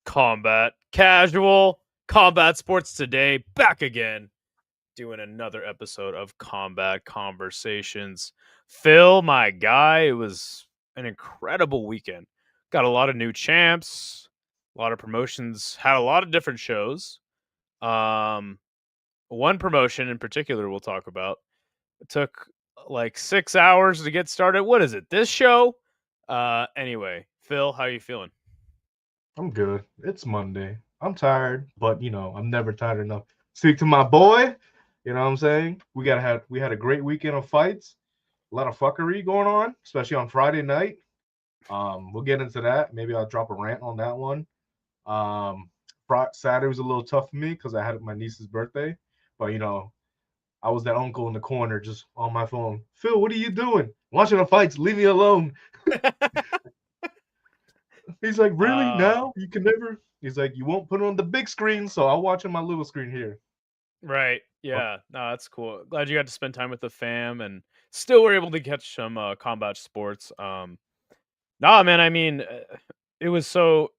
Combat Casual, Combat Sports Today, back again, doing another episode of Combat Conversations. Phil, my guy, it was an incredible weekend. Got a lot of new champs, a lot of promotions, had a lot of different shows. One promotion in particular we'll talk about. It took like 6 hours to get started. What is it? This show? Anyway, Phil, how are you feeling? I'm good. It's Monday. I'm tired, but I'm never tired enough. Speak to my boy. You know what I'm saying? We had a great weekend of fights. A lot of fuckery going on, especially on Friday night. We'll get into that. Maybe I'll drop a rant on that one. Saturday was a little tough for me because I had my niece's birthday, but I was that uncle in the corner just on my phone. Phil, what are you doing? Watching the fights. Leave me alone. He's like, really? Now? You can never? He's like, you won't put it on the big screen, so I'll watch on my little screen here. Right. Yeah. No, that's cool. Glad you got to spend time with the fam and still were able to catch some combat sports. Nah, man, I mean, it was so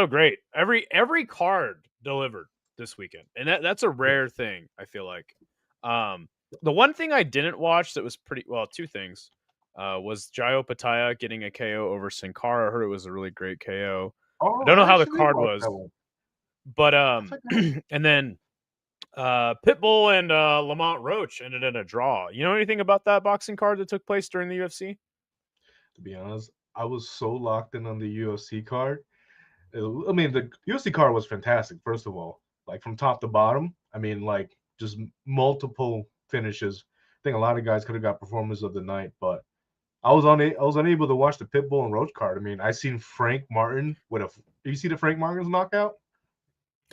great. Every card delivered this weekend. And that's a rare thing, I feel like. The one thing I didn't watch that was two things. Was Jayo Pataya getting a KO over Sin Cara. I heard it was a really great KO. I don't know how the card was. But and then Pitbull and Lamont Roach ended in a draw. You know anything about that boxing card that took place during the UFC? To be honest, I was so locked in on the UFC card. The UFC card was fantastic, first of all. Like, from top to bottom. I mean, like, just multiple finishes. I think a lot of guys could have got performers of the night, but I was unable to watch the Pitbull and Roach card. I mean, I seen Frank Martin you see the Frank Martin's knockout?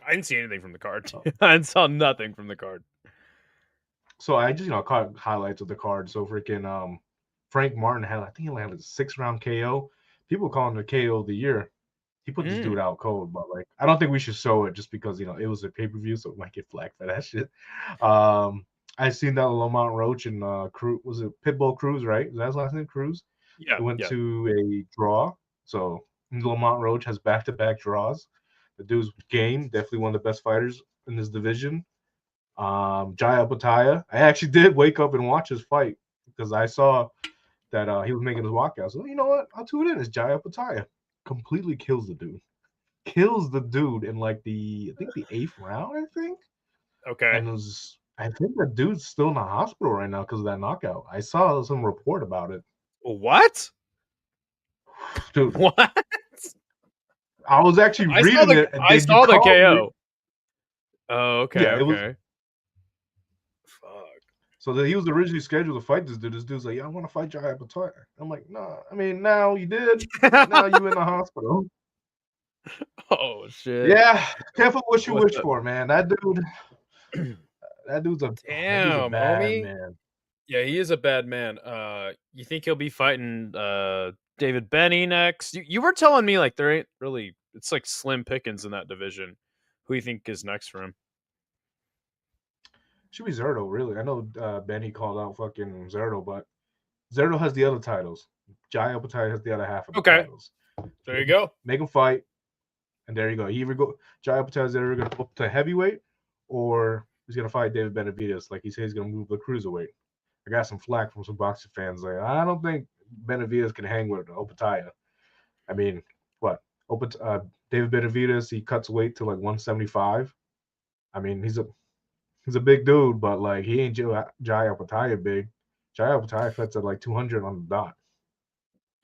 I didn't see anything from the card. I saw nothing from the card. So I just caught highlights of the card. So freaking Frank Martin had, I think he had a 6-round KO. People call him the KO of the year. He put this dude out cold, but like, I don't think we should show it just because it was a pay-per-view, so it might get flagged for that shit. I seen that Lamont Roach and was it Pitbull Cruz, right? Is that his last name, Cruz? Yeah. It went to a draw. So Lamont Roach has back-to-back draws. The dude's game, definitely one of the best fighters in this division. Jayo Pataya, I actually did wake up and watch his fight because I saw that he was making his walkout. So you know what? I'll tune in. It's Jayo Pataya. Completely kills the dude. Kills the dude in like the 8th round, I think. Okay. And I think the dude's still in the hospital right now because of that knockout. I saw some report about it. What? Dude. What? I was actually reading it. I saw the KO. Oh, okay. Yeah, okay. Fuck. So that he was originally scheduled to fight this dude. This dude's like, yeah, I want to fight Jayo Pataya. I'm like, nah. I mean, now you did. Now you in the hospital. Oh shit. Yeah, careful what you wish for, man. That dude's a bad man. Yeah, he is a bad man. You think he'll be fighting David Benny next? You were telling me like there ain't really, it's like slim pickings in that division. Who you think is next for him? Should be Zerto, really. I know Benny called out fucking Zerto, but Zerto has the other titles. Jayo Pataya has the other half of the titles. There you go. Make him fight, and there you go. Jayo Pataya is either going to go up to heavyweight, or he's going to fight David Benavidez. Like he said, he's going to move the cruiserweight. I got some flack from some boxing fans. Like, I don't think Benavidez can hang with Opataya. I mean, what? David Benavidez, he cuts weight to like 175. I mean, he's a big dude, but like he ain't Jayo Pataya big. Jayo Pataya cuts at like 200 on the dot.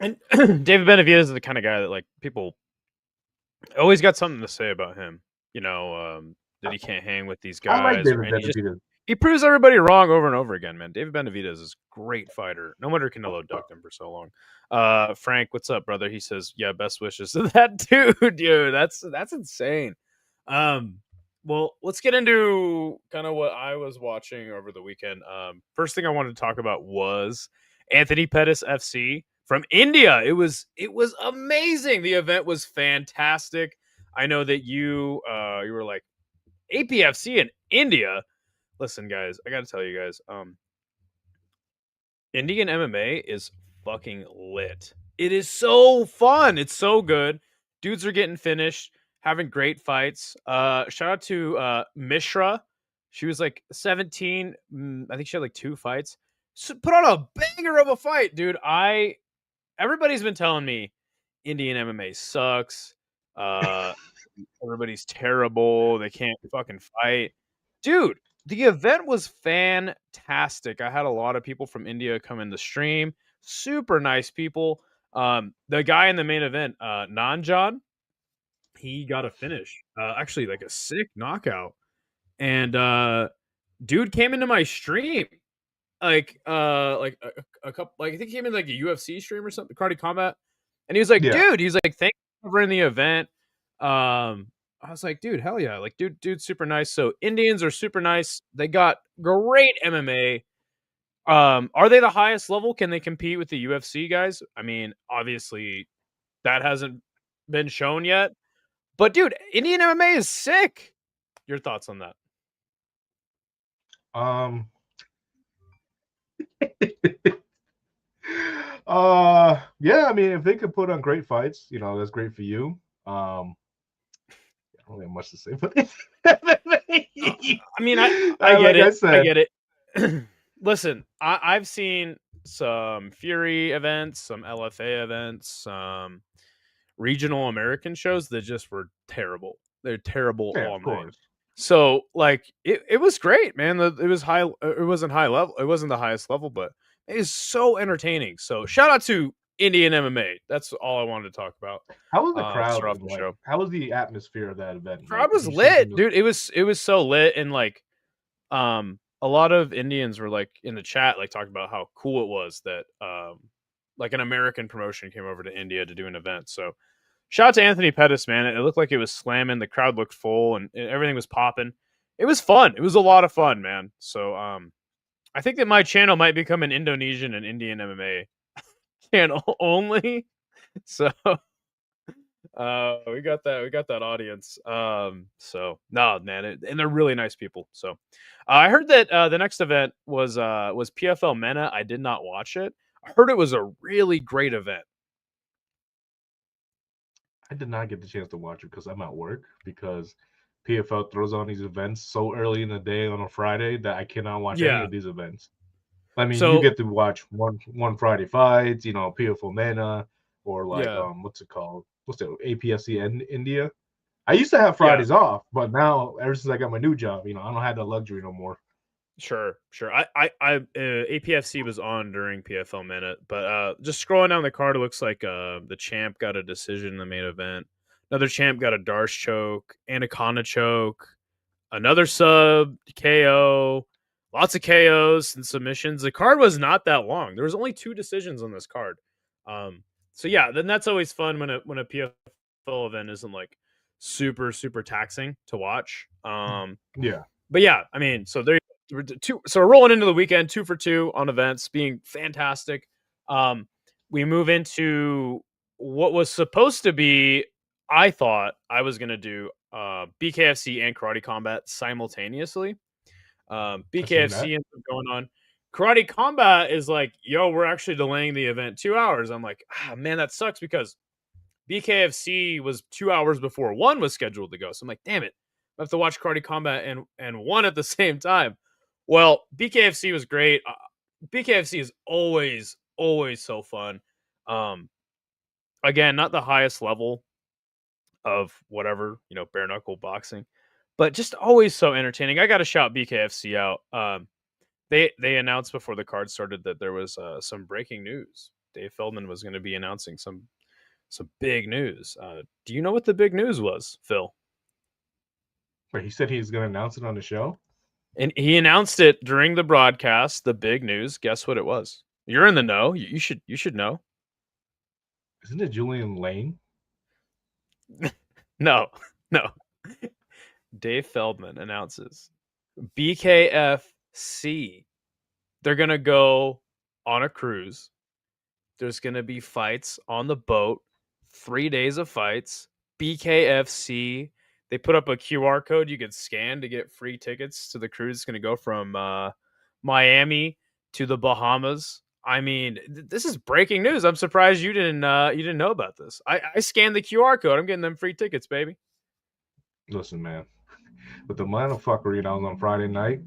And David Benavidez is the kind of guy that like people always got something to say about him. That he can't hang with these guys. I like David Benavidez. He proves everybody wrong over and over again, man. David Benavidez is a great fighter. No wonder Canelo ducked him for so long. Frank, what's up, brother? He says, yeah, best wishes to that dude. That's insane. Well, let's get into kind of what I was watching over the weekend. First thing I wanted to talk about was Anthony Pettis FC from India. It was amazing. The event was fantastic. I know that you were like, APFC in India. Listen, guys, I got to tell you guys, Indian MMA is fucking lit. It is so fun. It's so good. Dudes are getting finished. having great fights. Shout out to Mishra. She was like 17. I think she had like 2 fights. So put on a banger of a fight, dude. Everybody's been telling me Indian MMA sucks. Everybody's terrible. They can't fucking fight. Dude, the event was fantastic. I had a lot of people from India come in the stream. Super nice people. The guy in the main event, Nanjan, he got a finish. Actually, like a sick knockout. And dude came into my stream like a couple, like I think he came in like a UFC stream or something, Karate Combat, and he was like, Yeah. dude, he's like, thanks for covering the event. I was like, dude, hell yeah, like dude's super nice. So Indians are super nice. They got great MMA. Are they the highest level? Can they compete with the UFC guys? I mean, obviously that hasn't been shown yet. But dude, Indian MMA is sick. Your thoughts on that? Yeah, I mean, if they could put on great fights, that's great for you. I don't have much to say, but I mean, I get it. I get it. Listen, I've seen some Fury events, some LFA events, some regional American shows that just were terrible. They're terrible all night. So like it was great, man. It was high. It wasn't high level. It wasn't the highest level, but it is so entertaining. So shout out to Indian MMA. That's all I wanted to talk about. How was the crowd? Off the show. How was the atmosphere of that event? Crowd was lit, dude. It was so lit, and like, a lot of Indians were like in the chat, like talking about how cool it was that like an American promotion came over to India to do an event. So shout out to Anthony Pettis, man. It looked like it was slamming. The crowd looked full, and everything was popping. It was fun. It was a lot of fun, man. So I think that my channel might become an Indonesian and Indian MMA channel only. So we got that audience. So no, man, and they're really nice people. So I heard that the next event was PFL MENA. I did not watch it. I heard it was a really great event. I did not get the chance to watch it because I'm at work, because PFL throws on these events so early in the day on a Friday that I cannot watch any of these events. I mean, you get to watch one Friday fights, PFL MENA, or like what's it called? What's it? APFC in India. I used to have Fridays off, but now ever since I got my new job, I don't have that luxury no more. Sure. I APFC was on during PFL MENA, but just scrolling down the card, it looks like the champ got a decision in the main event. Another champ got a Darce choke, Anaconda choke, another sub KO, lots of KOs and submissions. The card was not that long. There was only 2 decisions on this card. So yeah, then that's always fun when a PFL event isn't like super taxing to watch. Yeah. But yeah, I mean, so there. So we're rolling into the weekend, 2 for 2 on events, being fantastic. We move into what was supposed to be, I thought I was going to do BKFC and Karate Combat simultaneously. BKFC ends up going on. Karate Combat is like, yo, we're actually delaying the event 2 hours. I'm like, man, that sucks, because BKFC was 2 hours before 1 was scheduled to go. So I'm like, damn it, I have to watch Karate Combat and 1 at the same time. Well, BKFC was great. BKFC is always so fun. Again, not the highest level of whatever, bare knuckle boxing, but just always so entertaining. I got to shout BKFC out. They announced before the card started that there was some breaking news. Dave Feldman was going to be announcing some big news. Do you know what the big news was, Phil? Wait, he said he was going to announce it on the show? And he announced it during the broadcast, the big news. Guess what it was? You're in the know. You should know. Isn't it Julian Lane? No. Dave Feldman announces BKFC. They're going to go on a cruise. There's going to be fights on the boat. 3 days of fights. BKFC. They put up a QR code you could scan to get free tickets to the cruise. It's going to go from Miami to the Bahamas. I mean, this is breaking news. I'm surprised you didn't know about this. I scanned the QR code. I'm getting them free tickets, baby. Listen, man, with the amount of fuckery that was on Friday night,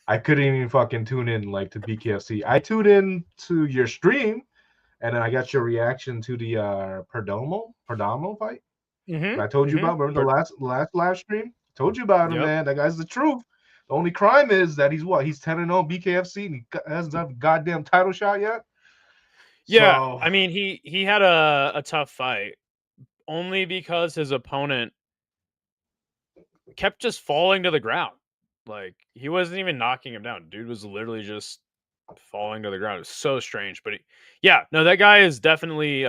I couldn't even fucking tune in like to BKFC. I tuned in to your stream, and then I got your reaction to the Perdomo fight. Mm-hmm. And I told you Mm-hmm. about. Remember the last live stream? Told you about him, Yep. man. That guy's the truth. The only crime is that he's what? He's 10-0 BKFC, and he hasn't done a goddamn title shot yet. Yeah, So I mean he had a tough fight only because his opponent kept just falling to the ground. Like he wasn't even knocking him down. Dude was literally just falling to the ground. It was so strange. But yeah, no, that guy is definitely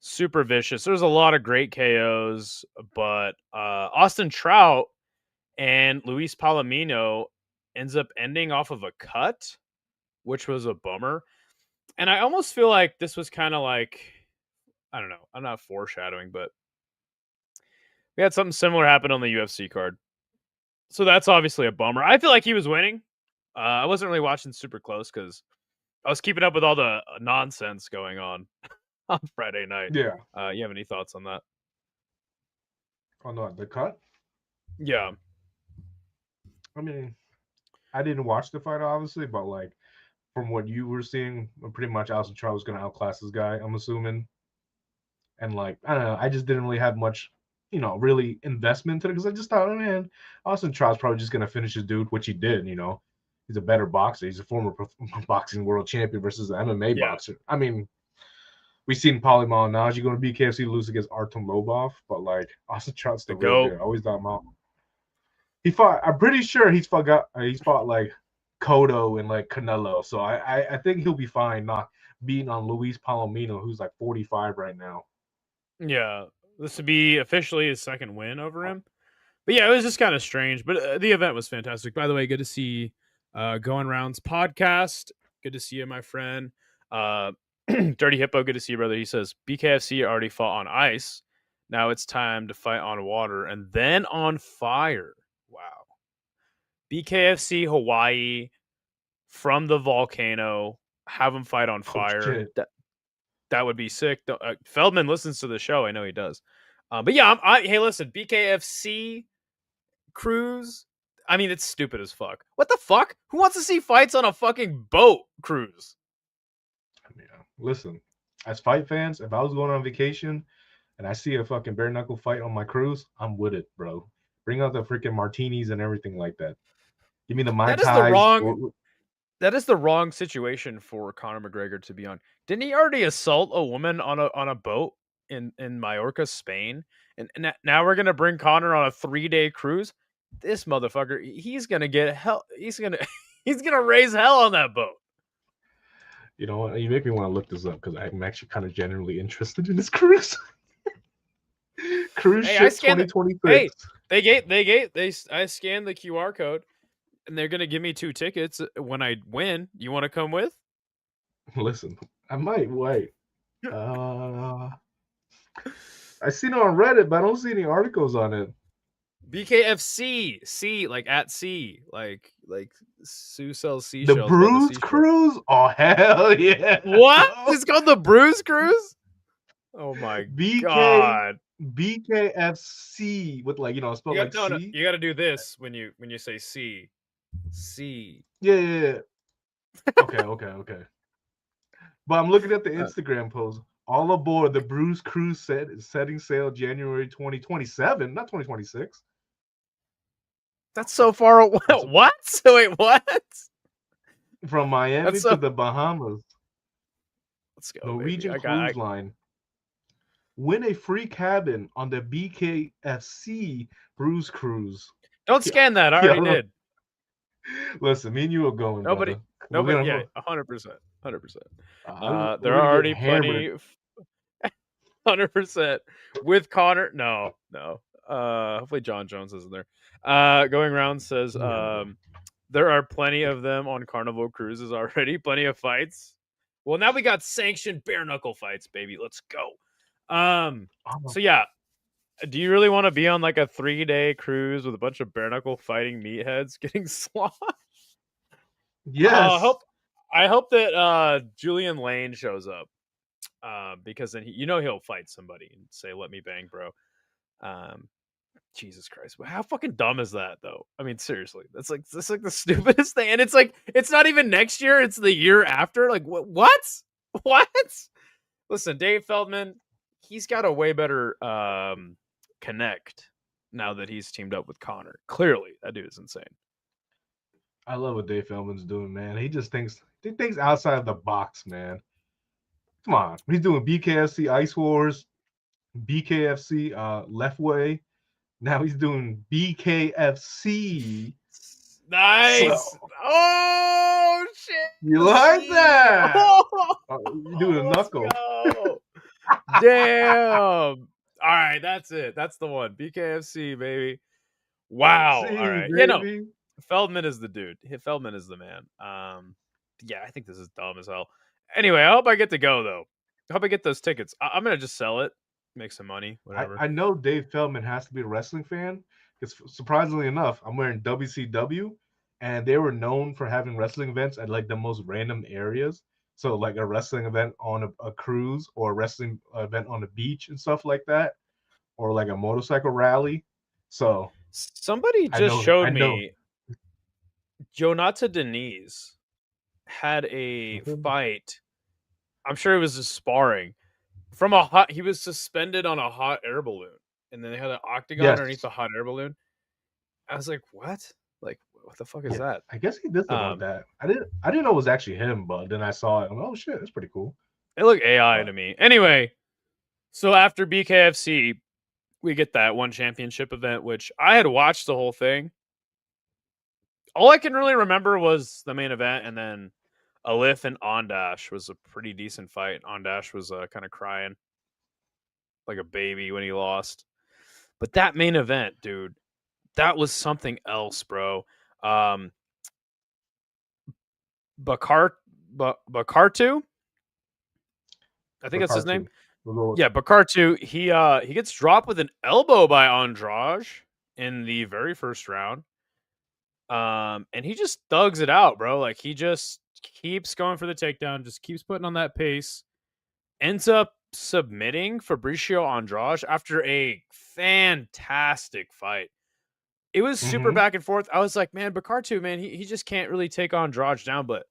super vicious. There's a lot of great KOs, but Austin Trout and Luis Palomino ends up ending off of a cut, which was a bummer. And I almost feel like this was kind of like, I don't know, I'm not foreshadowing, but we had something similar happen on the UFC card. So that's obviously a bummer. I feel like he was winning. I wasn't really watching super close because I was keeping up with all the nonsense going on on Friday night. yeah. You have any thoughts on that? Oh no, the cut. Yeah. I mean, I didn't watch the fight obviously, but like from what you were seeing, pretty much Austin Trout was gonna outclass this guy. I'm assuming, and like I don't know, I just didn't really have much, really investment to it because I just thought, oh, man, Austin Trout's probably just gonna finish his dude, which he did. He's a better boxer. He's a former boxing world champion versus an MMA Yeah. boxer. I mean, we've seen Paulie Malignaggi going to BKFC lose against Artem Lobov, but like Austin Trout's the The real GOAT. deal. I always thought Mal. He fought. I'm pretty sure he's fought like Cotto and like Canelo. So I think he'll be fine not beating on Luis Palomino, who's like 45 right now. Yeah. This would be officially his second win over him. But yeah, it was just kind of strange. But the event was fantastic. By the way, good to see Going Rounds podcast. Good to see you, my friend. Dirty Hippo, good to see you, brother. He says BKFC already fought on ice. Now it's time to fight on water and then on fire. Wow. BKFC Hawaii from the volcano. Have them fight on Oh fire. shit. That would be sick. Feldman listens to the show. I know he does. But yeah, hey, listen, BKFC cruise. I mean, it's stupid as fuck. What the fuck? Who wants to see fights on a fucking boat cruise? Yeah. Listen, as fight fans, if I was going on vacation and I see a fucking bare knuckle fight on my cruise, I'm with it, bro. Bring out the freaking martinis and everything like that. Give me the Mai That is the Tais. wrong. That is the wrong situation for Conor McGregor to be on. Didn't he already assault a woman on a boat in Majorca, Spain? And now we're gonna bring Conor on a 3-day cruise. This motherfucker, he's gonna get hell. He's gonna he's gonna raise hell on that boat. You know what? You make me want to look this up because I'm actually kind of genuinely interested in this cruise. Cruise Hey, I ship scanned 2026. I scanned the QR code, and they're gonna give me 2 tickets when I win. You want to come with? Listen, I might wait. I seen it on Reddit, but I don't see any articles on it. BKFC, sea, like at sea, like Sue sells The seashells by the Bruise seashore. Cruise? Oh hell yeah! What? It's called the Bruise Cruise? Oh my god! BKFC with like spelled like C. You got to do this when you say sea, sea. Yeah. Okay. But I'm looking at the Instagram post. All aboard the Bruise Cruise setting sail January 2027, not 2026. That's so far away. What? Wait, what? From Miami to the Bahamas. Let's go. Norwegian baby. Cruise Line. Win a free cabin on the BKFC Bruise Cruise. Don't scan that. I already did. Listen, me and you are going. Nobody. Yeah, 100%. 100%. There are already plenty. 100% with Conor. No. Hopefully John Jones isn't there. Going Round says there are plenty of them on Carnival cruises already. Plenty of fights. Well, now we got sanctioned bare knuckle fights, baby. Let's go. So yeah, do you really want to be on like a 3-day cruise with a bunch of bare knuckle fighting meatheads getting sloshed? Yes. I hope that Julian Lane shows up. because then he'll fight somebody and say, "Let me bang, bro." Um, Jesus Christ, how fucking dumb is that, though? I mean, seriously, that's like the stupidest thing, and it's not even next year; it's the year after. Like, what? What? Listen, Dave Feldman, he's got a way better connect now that he's teamed up with Connor. Clearly, that dude is insane. I love what Dave Feldman's doing, man. He thinks outside of the box, man. Come on, he's doing BKFC Ice Wars, BKFC Left Way. Now he's doing BKFC. Nice. So, oh shit! You like that? You're doing a knuckle. Damn. All right, that's it. That's the one. BKFC, baby. Wow. See, all right. baby. Feldman is the dude. Feldman is the man. Yeah, I think this is dumb as hell. Anyway, I hope I get to go though. I hope I get those tickets. I'm gonna just sell it, make some money, whatever. I know Dave Feldman has to be a wrestling fan because surprisingly enough, I'm wearing WCW, and they were known for having wrestling events at like the most random areas. So like a wrestling event on a cruise, or a wrestling event on the beach and stuff like that, or like a motorcycle rally. So somebody just showed me Jonata Denise had a fight. I'm sure it was just sparring from he was suspended on a hot air balloon, and then they had an octagon underneath the hot air balloon. I was like, what? Like, what the fuck is that? I guess he did something like that. I didn't know it was actually him, but then I saw it. I'm like, oh shit, that's pretty cool. It looked AI to me. Anyway, so after BKFC, we get that one championship event, which I had watched the whole thing. All I can really remember was the main event, and then Alif and Ondash was a pretty decent fight. Ondash was kind of crying like a baby when he lost. But that main event, dude, that was something else, bro. Baatarkhuu? I think that's his name. Yeah, Baatarkhuu. He gets dropped with an elbow by Andrade in the very first round. And he just thugs it out, bro. Like, he just keeps going for the takedown, just keeps putting on that pace. Ends up submitting Fabricio Andrade after a fantastic fight. It was super back and forth. I was like, man, Baatarkhuu, man, he just can't really take Andrade down, but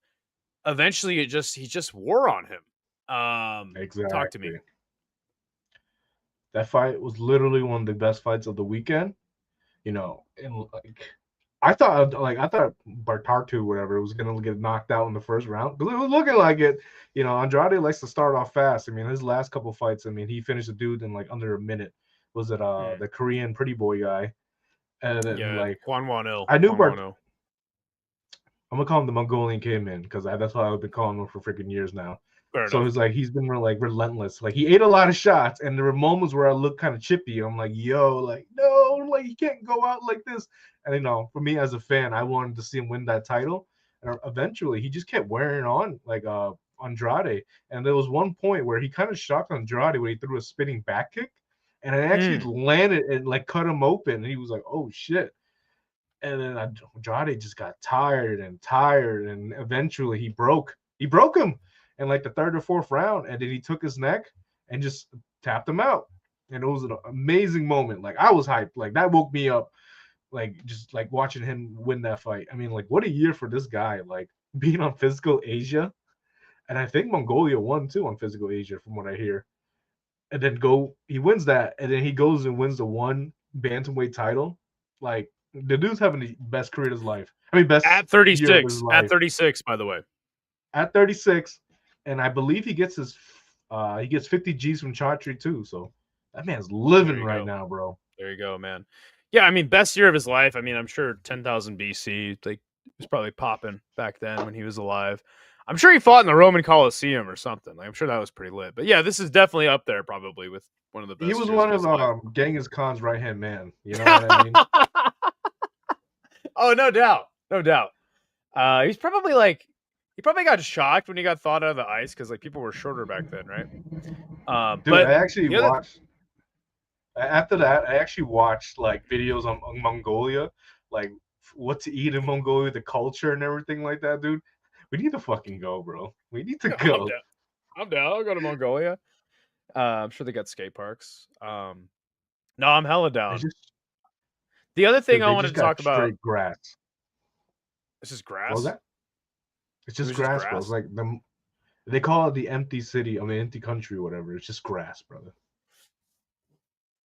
eventually he just wore on him. Exactly. Talk to me. That fight was literally one of the best fights of the weekend. You know, and like I thought Baatarkhuu, whatever, was gonna get knocked out in the first round, because it was looking like it. You know, Andrade likes to start off fast. I mean, his last couple fights, I mean, he finished the dude in like under a minute. Was it the Korean pretty boy guy? And then like Kwanwon-Il. I knew I'm gonna call him the Mongolian Caveman, because that's what I've been calling him for freaking years now. So he's been like relentless. Like, he ate a lot of shots, and there were moments where I looked kind of chippy. I'm like, yo, like, no, like, he can't go out like this. And you know, for me as a fan, I wanted to see him win that title. And eventually, he just kept wearing on like Andrade. And there was one point where he kind of shocked Andrade when he threw a spinning back kick, and it actually landed and like cut him open. And he was like, oh shit. And then Andrade just got tired, and eventually he broke him in like the third or fourth round, and then he took his neck and just tapped him out. And it was an amazing moment. Like, I was hyped. Like, that woke me up. Like, just like watching him win that fight. I mean, like, what a year for this guy. Like, being on Physical Asia, and I think Mongolia won too on Physical Asia, from what I hear. And then he wins that, and then he goes and wins the one bantamweight title. Like, the dude's having the best career of his life. I mean, best at 36. At 36, by the way. At 36, and I believe he gets 50 G's from Chatri too. So that man's living right now, bro. There you go, man. Yeah, I mean, best year of his life. I mean, I'm sure 10,000 BC, like, was probably popping back then when he was alive. I'm sure he fought in the Roman Coliseum or something. Like, I'm sure that was pretty lit. But yeah, this is definitely up there, probably, with one of the best. He was one of Genghis Khan's right hand man. You know what I mean? Oh, no doubt, no doubt. He's probably like, he probably got shocked when he got thawed out of the ice, because like people were shorter back then, right? Dude, but I actually watched. After that, I actually watched like videos on Mongolia, like what to eat in Mongolia, the culture and everything like that, dude. We need to fucking go, bro. We need to go. I'm down. I'll go to Mongolia. I'm sure they got skate parks. No, I'm hella They down. just, The other thing dude, I they wanted just to got talk about. straight grass. This is What was grass. that? It's It just was just grass, bro. It's grass. like they call it the empty city, I mean empty country, or whatever. It's just grass, brother.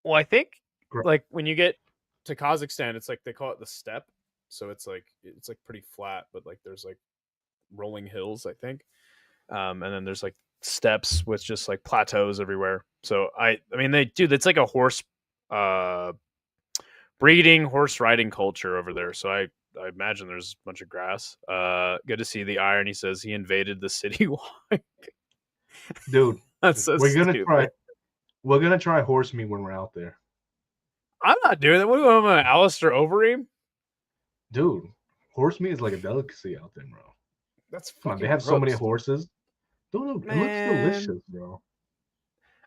Well, I think Gra- like when you get to Kazakhstan, it's like they call it the steppe. So it's like pretty flat, but like there's like rolling hills, I think. And then there's like steppes with just like plateaus everywhere. So I mean it's like a horse uh breeding, horse riding culture over there. So I imagine there's a bunch of grass. Good to see the Iron. He says he invaded the city. Dude, That's so we're gonna try. stupid. We're gonna try horse meat when we're out there, I'm not doing that. What do you want, Alistair Overeem? dude. Horse meat is like a delicacy out there, bro. That's Come on, they fucking have so many gross, horses. Dude, it looks man. delicious, bro.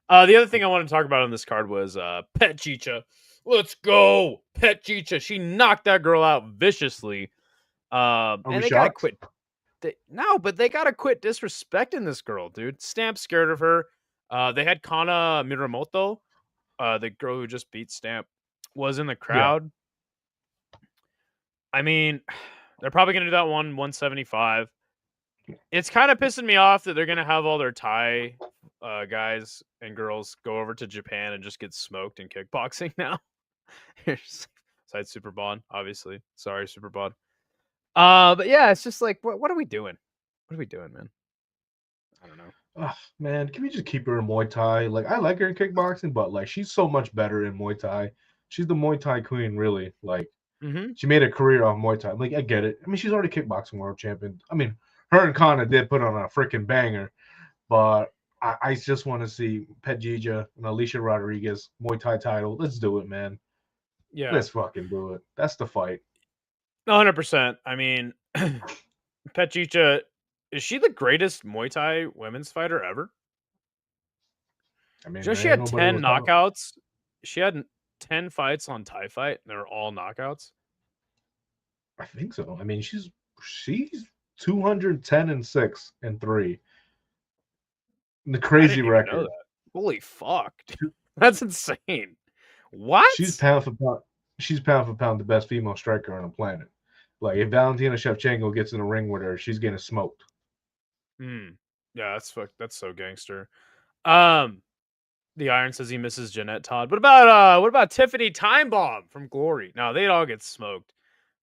The other thing I want to talk about on this card was Pet Chicha. Let's go, Pet Chicha. She knocked that girl out viciously. Are we And they gotta shocked? quit. No, but they gotta quit disrespecting this girl, dude. Stamp's scared of her. They had Kana Miramoto, the girl who just beat Stamp, was in the Yeah. crowd. I mean, they're probably gonna do that 175. It's kind of pissing me off that they're gonna have all their Thai guys and girls go over to Japan and just get smoked in kickboxing now. Besides Super Bond, obviously. Sorry, Super Bond. But yeah, it's just like, what are we doing? What are we doing, man? I don't know. Ugh, man, can we just keep her in Muay Thai? Like, I like her in kickboxing, but like, she's so much better in Muay Thai. She's the Muay Thai queen, really. Like, Mm-hmm. she made a career off Muay Thai. Like, I get it. I mean, she's already kickboxing world champion. I mean, her and Kana did put on a freaking banger, but I just want to see Petjija and Alicia Rodriguez Muay Thai title. Let's do it, man. Yeah, Let's fucking do it. That's the fight. 100%. I mean, Petchicha, is she the greatest Muay Thai women's fighter ever? I mean, Just there she ain't had nobody 10 else out. knockouts. She had 10 fights on Thai Fight, and they were all knockouts. I think so. I mean, she's 210-6 and 3. The I crazy didn't even know record. that. Holy fuck. Dude. That's insane. What? She's pound for pound. She's pound for pound the best female striker on the planet. Like if Valentina Shevchenko gets in the ring with her, she's getting smoked. Yeah, that's so gangster. The Iron says he misses Jeanette Todd. What about Tiffany Time Bomb from Glory? No, they'd all get smoked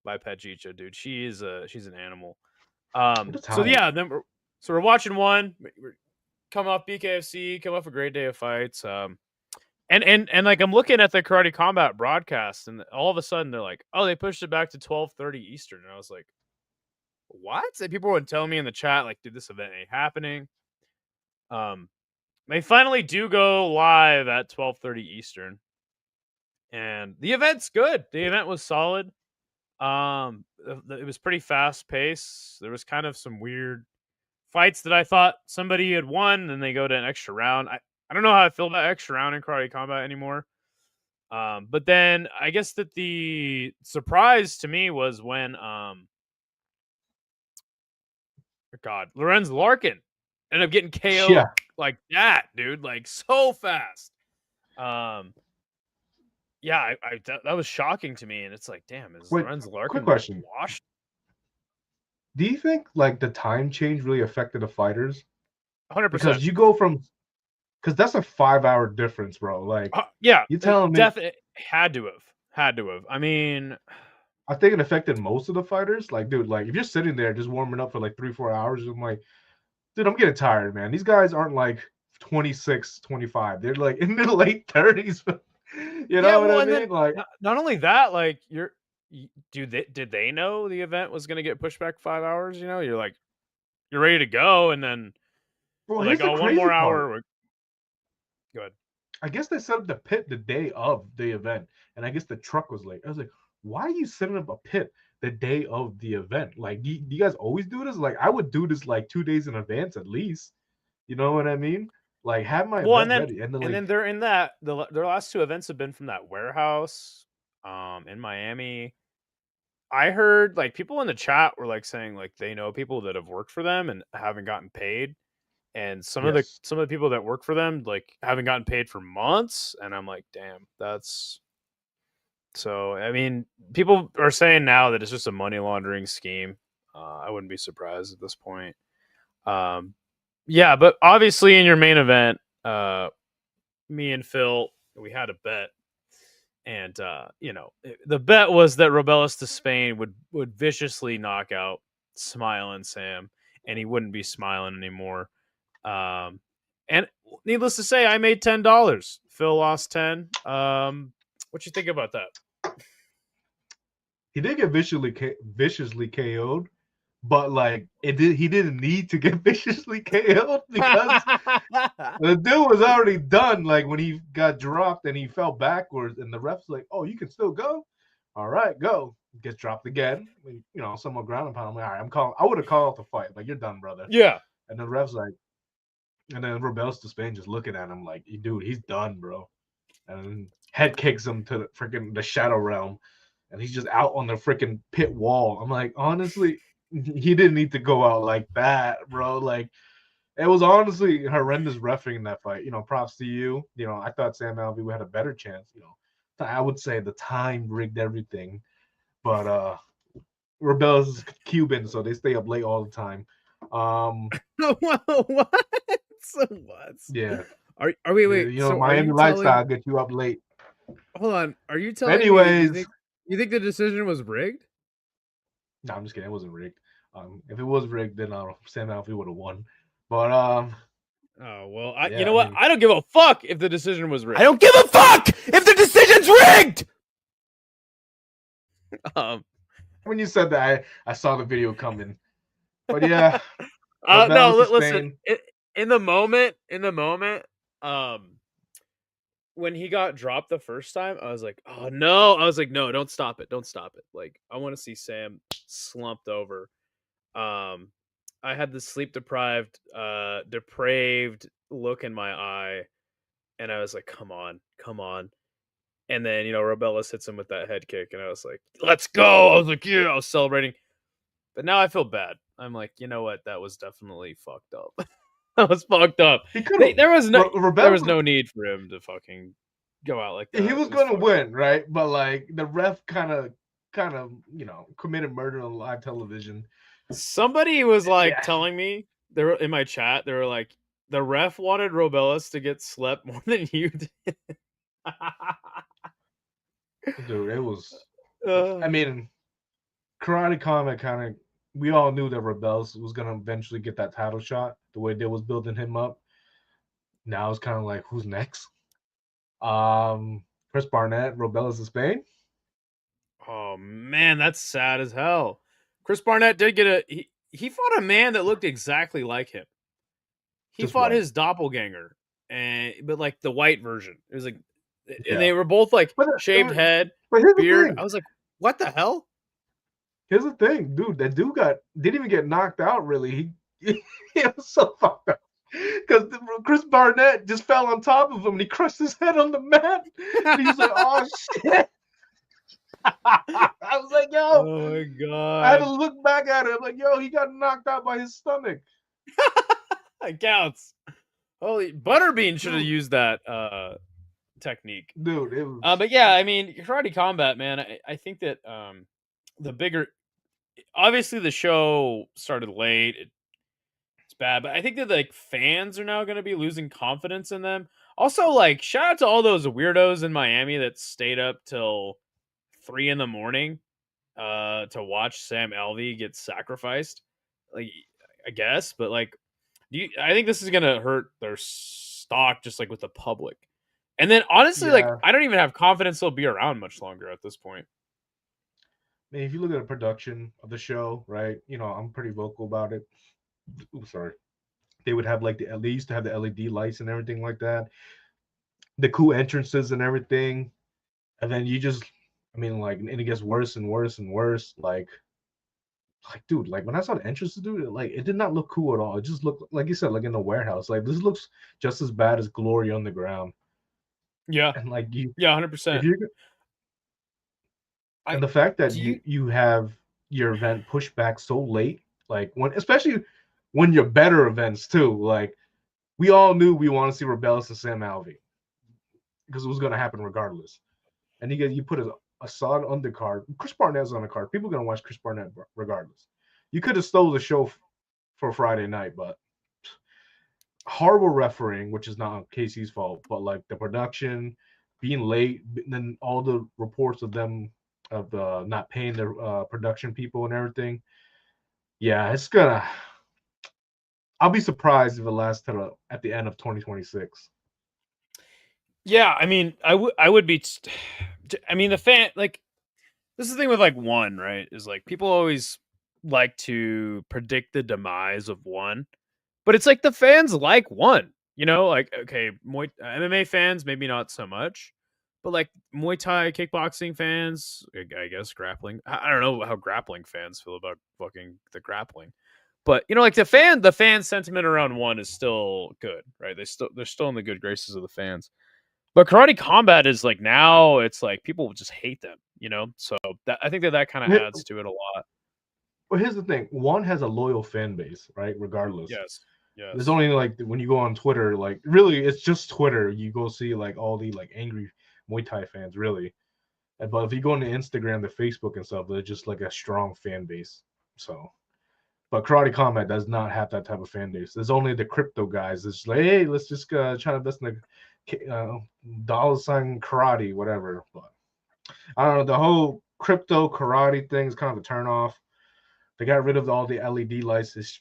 by Petchicha, dude. She's an animal. What a So time. yeah, then we're watching one. We're come off BKFC, come off a great day of fights. And like I'm looking at the Karate Combat broadcast, and all of a sudden they're like, oh, they pushed it back to 12:30 Eastern, and I was like, what? And people would tell me in the chat, like, dude, this event ain't happening. They finally do go live at 12:30 Eastern, and the event's good. The event was solid. It was pretty fast paced. There was kind of some weird fights that I thought somebody had won, then they go to an extra round. I don't know how I feel about extra round in Karate Combat anymore. But then I guess that the surprise to me was when Lorenz Larkin ended up getting KO'd Yeah. like that, dude, like so fast. Yeah, that was shocking to me, and it's like, damn, is Wait, Lorenz quick Larkin question. washed? Do you think like the time change really affected the fighters? 100%. Because you go from because that's a 5-hour difference, bro. Like yeah, you telling me definitely had to have. I mean, I think it affected most of the fighters. Like, dude, like if you're sitting there just warming up for like 3-4 hours, I'm like, dude, I'm getting tired, man. These guys aren't like 26, 25. They're like in their late 30s. You know what I mean? Like, not only that, like did they know the event was going to get pushed back 5 hours? You know, you're like, you're ready to go, and then well, like, here's the oh, one crazy more part. hour. Go ahead. I guess they set up the pit the day of the event, and I guess the truck was late. I was like, why are you setting up a pit the day of the event? Like, do you guys always do this? Like, I would do this like 2 days in advance at least. You know what I mean? Like, have my event ready, and then they're in that their last 2 events have been from that warehouse, in Miami. I heard like people in the chat were like saying like they know people that have worked for them and haven't gotten paid. and some of Yes. the people that work for them like haven't gotten paid for months, and I'm like, damn, that's so. I mean, people are saying now that it's just a money laundering scheme. I wouldn't be surprised at this point. Um, yeah, but obviously in your main event, me and Phil, we had a bet, and the bet was that Robelis Despaigne would viciously knock out Smiling Sam, and he wouldn't be smiling anymore. And needless to say, I made $10. Phil lost 10. What you think about that? He did get viciously KO'd, but like he didn't need to get viciously KO'd because the dude was already done. Like when he got dropped and he fell backwards, and the ref's like, "Oh, you can still go. All right, go." Gets dropped again. Someone ground and pound. I'm like, all right, I'm calling. I would have called the fight. Like, you're done, brother. Yeah. And the ref's like, and then Robelis Despaigne just looking at him like, dude, he's done, bro. And head kicks him to the shadow realm, and he's just out on the freaking pit wall. I'm like, honestly, he didn't need to go out like that, bro. Like, it was honestly horrendous refereeing in that fight. Props to you. I thought Sam Alvey had a better chance. I would say the time rigged everything, but Robelis is Cuban, so they stay up late all the time. What? So what? Yeah. Are we wait? So Miami lifestyle get you up late. Hold on. Are you telling Anyways, me you think the decision was rigged? No, I'm just kidding. It wasn't rigged. If it was rigged, then Sam Alvey would have won. But oh well, yeah, you know what? I don't give a fuck if the decision was rigged. I don't give a fuck if the decision's rigged. When you said that, I saw the video coming. But yeah. No, listen. In the moment, when he got dropped the first time, I was like, oh no. I was like, no, don't stop it. Don't stop it. Like, I want to see Sam slumped over. I had this sleep deprived, depraved look in my eye, and I was like, come on. And then, Robelis hits him with that head kick, and I was like, let's go. I was like, yeah, I was celebrating. But now I feel bad. I'm like, you know what? That was definitely fucked up. That was fucked up. There was no need for him to fucking go out like that. He was going to win, right? But like the ref kind of committed murder on live television. Somebody was like telling me, they were in my chat, they were like, the ref wanted Robelis to get slept more than you did. Dude, it was I mean, Karate Comment we all knew that Robelis was gonna eventually get that title shot, the way they was building him up. Now it's kind of like, who's next? Chris Barnett, Robelis Despaigne. Oh man, that's sad as hell. Chris Barnett did get he fought a man that looked exactly like him. He fought his doppelganger, but like the white version. It was like, and they were both like shaved head, beard. I was like, what the hell? Here's the thing, dude. That dude didn't even get knocked out. Really, he was so fucked up because Chris Barnett just fell on top of him and he crushed his head on the mat. And he's like, "Oh shit!" I was like, "Yo, oh my god!" I had to look back at it. I'm like, "Yo, he got knocked out by his stomach." It counts. Holy Butterbean should have used that technique, dude. It was... but yeah, I mean, Karate Combat, man. I think that the bigger. Obviously, the show started late. It's bad, but I think that like fans are now going to be losing confidence in them. Also, like, shout out to all those weirdos in Miami that stayed up till 3 a.m. to watch Sam Alvey get sacrificed. Like, I guess, but like, I think this is going to hurt their stock, just like with the public. And then honestly, like, I don't even have confidence they'll be around much longer at this point. I mean, if you look at the production of the show, right? I'm pretty vocal about it. Ooh, sorry. They would have like they used to have the LED lights and everything like that, the cool entrances and everything, and then and it gets worse and worse and worse. Like, dude, like when I saw the entrances, dude, like it did not look cool at all. It just looked like you said, like in a warehouse. Like this looks just as bad as Glory Underground. Yeah, and like 100%. And the fact that you have your event pushed back so late, like especially when your better events too, like we all knew we want to see Robelis and Sam Alvey because it was going to happen regardless. And you put a solid undercard. Chris Barnett's on the card. People are going to watch Chris Barnett regardless. You could have stole the show for Friday night, but horrible refereeing, which is not Casey's fault, but like the production being late, and then all the reports of them not paying their production people and everything. Yeah, it's gonna. I'll be surprised if it lasts at the end of 2026. Yeah, I mean, I would be. I mean, the fan, like, this is the thing with like one, right? Is like people always like to predict the demise of one, but it's like the fans like one. You know, like, okay, MMA fans maybe not so much, but like Muay Thai kickboxing fans, I guess grappling. I don't know how grappling fans feel about fucking the grappling. But you know, like the fan sentiment around one is still good, right? They're still in the good graces of the fans. But Karate Combat is like now it's like people just hate them, you know. So I think that kind of adds to it a lot. Well, here's the thing: one has a loyal fan base, right? Regardless. Yes. There's only like when you go on Twitter, like really, it's just Twitter. You go see like all the like angry Muay Thai fans, really. But if you go on the Instagram, the Facebook and stuff, they're just like a strong fan base. So. But Karate Combat does not have that type of fan base. There's only the crypto guys. It's like, hey, let's just try to invest in the dollar sign karate, whatever. But I don't know. The whole crypto karate thing is kind of a turnoff. They got rid of all the LED lights. It's,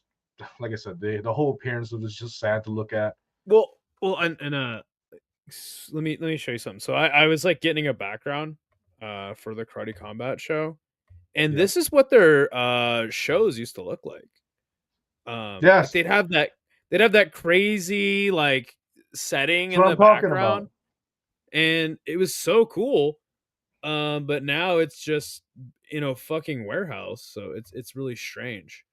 like I said, the whole appearance was just sad to look at. Well, and let me show you something. So I was like getting a background for the Karate Combat show. And this is what their shows used to look like. Yes, like they'd have that crazy like setting in the background, and it was so cool. But now it's just fucking warehouse, so it's really strange.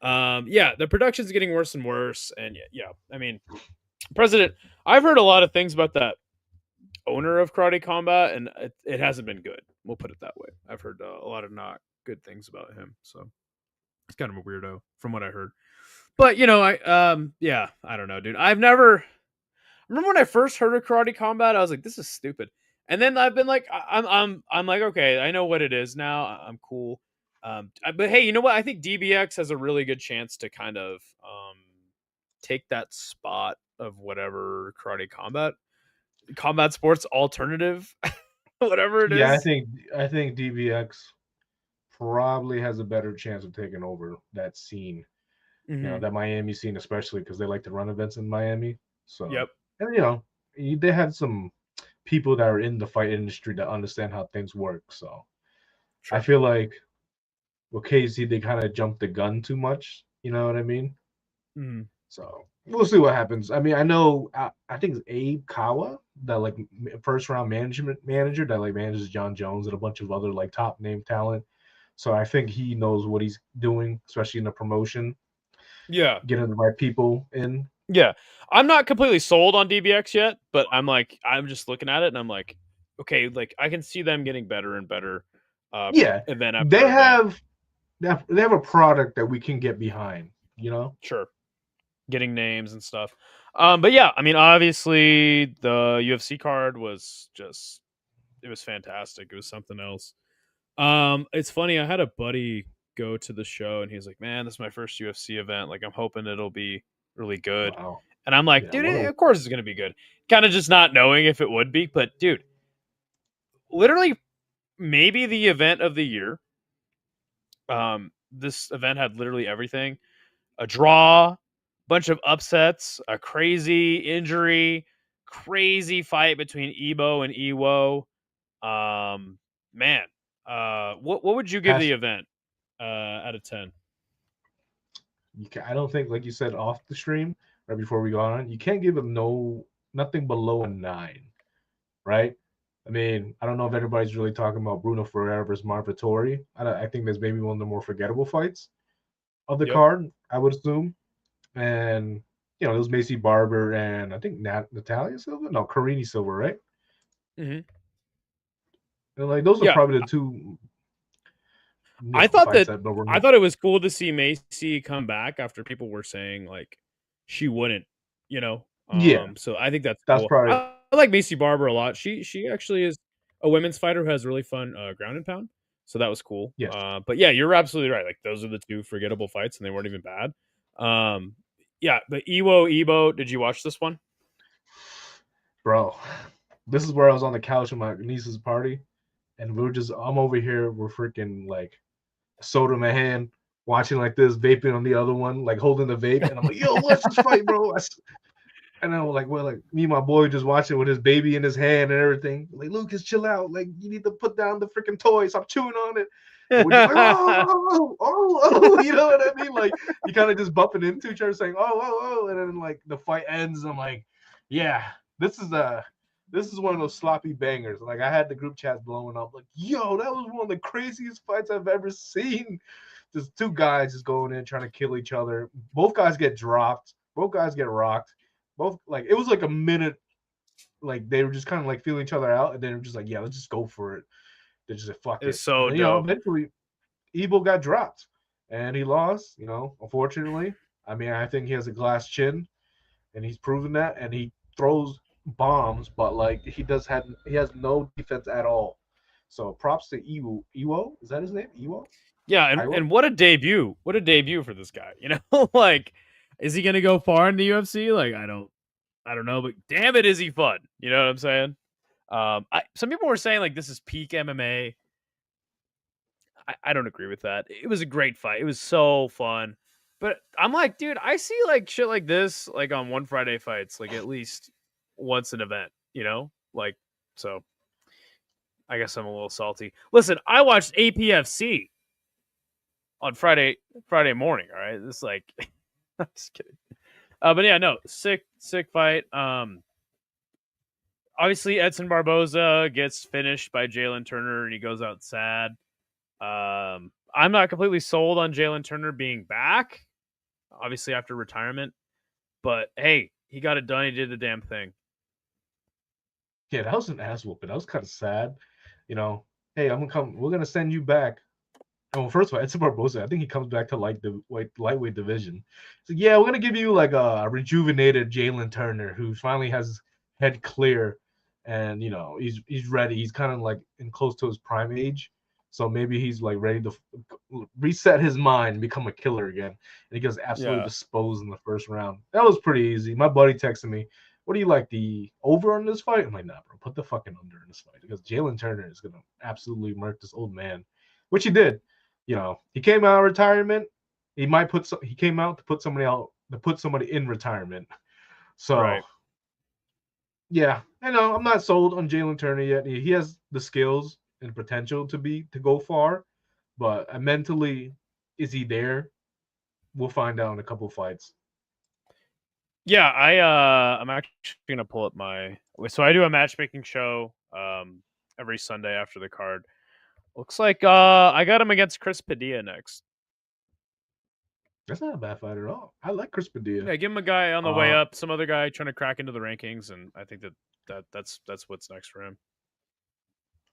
Yeah, the production's getting worse and worse, and yeah. I mean, President, I've heard a lot of things about that owner of Karate Combat, and it hasn't been good. We'll put it that way. I've heard a lot of not good things about him, so he's kind of a weirdo from what I heard. But I don't know, dude. I remember when I first heard of Karate Combat, I was like, this is stupid. And then I've been like, I'm like, okay, I know what it is now. I'm cool. But hey, you know what? I think DBX has a really good chance to kind of take that spot of whatever Karate Combat Sports alternative, whatever it is. Yeah, I think DBX probably has a better chance of taking over that scene. Mm-hmm. You know, that Miami scene, especially because they like to run events in Miami. So yep. And they had some people that are in the fight industry that understand how things work. So sure. I feel like with Casey, they kind of jumped the gun too much. You know what I mean? Mm-hmm. So we'll see what happens. I mean, I know I think it's Abe Kawa, that like first round management manager that like manages John Jones and a bunch of other like top name talent. So I think he knows what he's doing, especially in the promotion. Yeah, getting the right people in. Yeah, I'm not completely sold on DBX yet, but I'm just looking at it and I'm like, okay, like I can see them getting better and better. Event after they have a product that we can get behind. You know, sure, getting names and stuff. But yeah, I mean, obviously the UFC card was it was fantastic. It was something else. It's funny. I had a buddy go to the show and he's like, man, this is my first UFC event. Like, I'm hoping it'll be really good. Wow. And I'm like, dude, of course it's going to be good. Kind of just not knowing if it would be. But, dude, literally maybe the event of the year. This event had literally everything. A draw, bunch of upsets, a crazy injury, crazy fight between Ebo and Ewo. Man, what would you give the event out of 10? I don't think, like you said off the stream right before we go on, you can't give it nothing below a 9, right? I mean, I don't know if everybody's really talking about Bruno Ferreira versus Marvin Vettori. I think that's maybe one of the more forgettable fights of the card, I would assume. And it was Macy Barber and I think Natalia Silva, no, Karini Silva, right? Mm-hmm. And like those are probably the two. I thought it was cool to see Macy come back after people were saying like she wouldn't you know. Yeah, So I think that's that's cool. probably I like Macy Barber a lot. She actually is a women's fighter who has really fun ground and pound. So that was cool. yes, But yeah, you're absolutely right. Like those are the two forgettable fights, and they weren't even bad. Yeah, but Ebo, did you watch this one? bro. This is where I was on the couch at my niece's party, and I'm over here, we're freaking like soda in my hand, watching like this, vaping on the other one, like holding the vape, and I'm like, yo, watch this fight, bro. And then we're like me and my boy just watching with his baby in his hand and everything. Like, Lucas, chill out. Like, you need to put down the freaking toy. Stop chewing on it. And we're just like, oh, you know what I mean? Like, you kind of just bumping into each other, saying, oh, and then like the fight ends. I'm like, yeah, this is one of those sloppy bangers. Like, I had the group chats blowing up. Like, yo, that was one of the craziest fights I've ever seen. Just two guys just going in trying to kill each other. Both guys get dropped. Both guys get rocked. Both, like, it was like a minute, like they were just kind of like feeling each other out, and then we're just like, yeah, let's just go for it. They just said, fuck it. It's so and then, dope. Eventually Ebo got dropped and he lost, unfortunately. I mean, I think he has a glass chin and he's proven that, and he throws bombs, but like he has no defense at all. So props to Ewo. Is that his name? Ewo? Yeah, and what a debut. What a debut for this guy. You know, like, is he gonna go far in the UFC? Like, I don't know, but damn it, is he fun? You know what I'm saying? Some people were saying like this is peak MMA. I don't agree with that. It was a great fight. It was so fun. But I'm like, dude, I see like shit like this like on One Friday Fights, like at least once an event, you know? Like, so I guess I'm a little salty. Listen, I watched APFC on Friday morning, all right? It's like I'm just kidding. But yeah, no, sick fight. Obviously Edson Barboza gets finished by Jalen Turner and he goes out sad. I'm not completely sold on Jalen Turner being back, obviously after retirement, but hey, he got it done. He did the damn thing. Yeah, that was an ass whooping. That was kind of sad. Hey, I'm gonna come. We're gonna send you back. Well, first of all, Edson Barboza, I think he comes back to lightweight division. So yeah, we're gonna give you like a rejuvenated Jalen Turner who finally has his head clear, and he's ready. He's kind of like in close to his prime age, so maybe he's like ready to reset his mind and become a killer again. And he gets absolutely disposed in the first round. That was pretty easy. My buddy texted me, "What do you like, the over on this fight?" I'm like, "Nah, bro, put the fucking under in this fight because Jalen Turner is gonna absolutely murk this old man," which he did. He came out of retirement. He came out to put somebody in retirement. So, right. Yeah, I'm not sold on Jalen Turner yet. He has the skills and potential to go far, but mentally, is he there? We'll find out in a couple fights. Yeah, I'm actually gonna pull up so I do a matchmaking show every Sunday after the card. Looks like I got him against Chris Padilla next. That's not a bad fight at all. I like Chris Padilla. Yeah, give him a guy on the way up, some other guy trying to crack into the rankings, and I think that's what's next for him.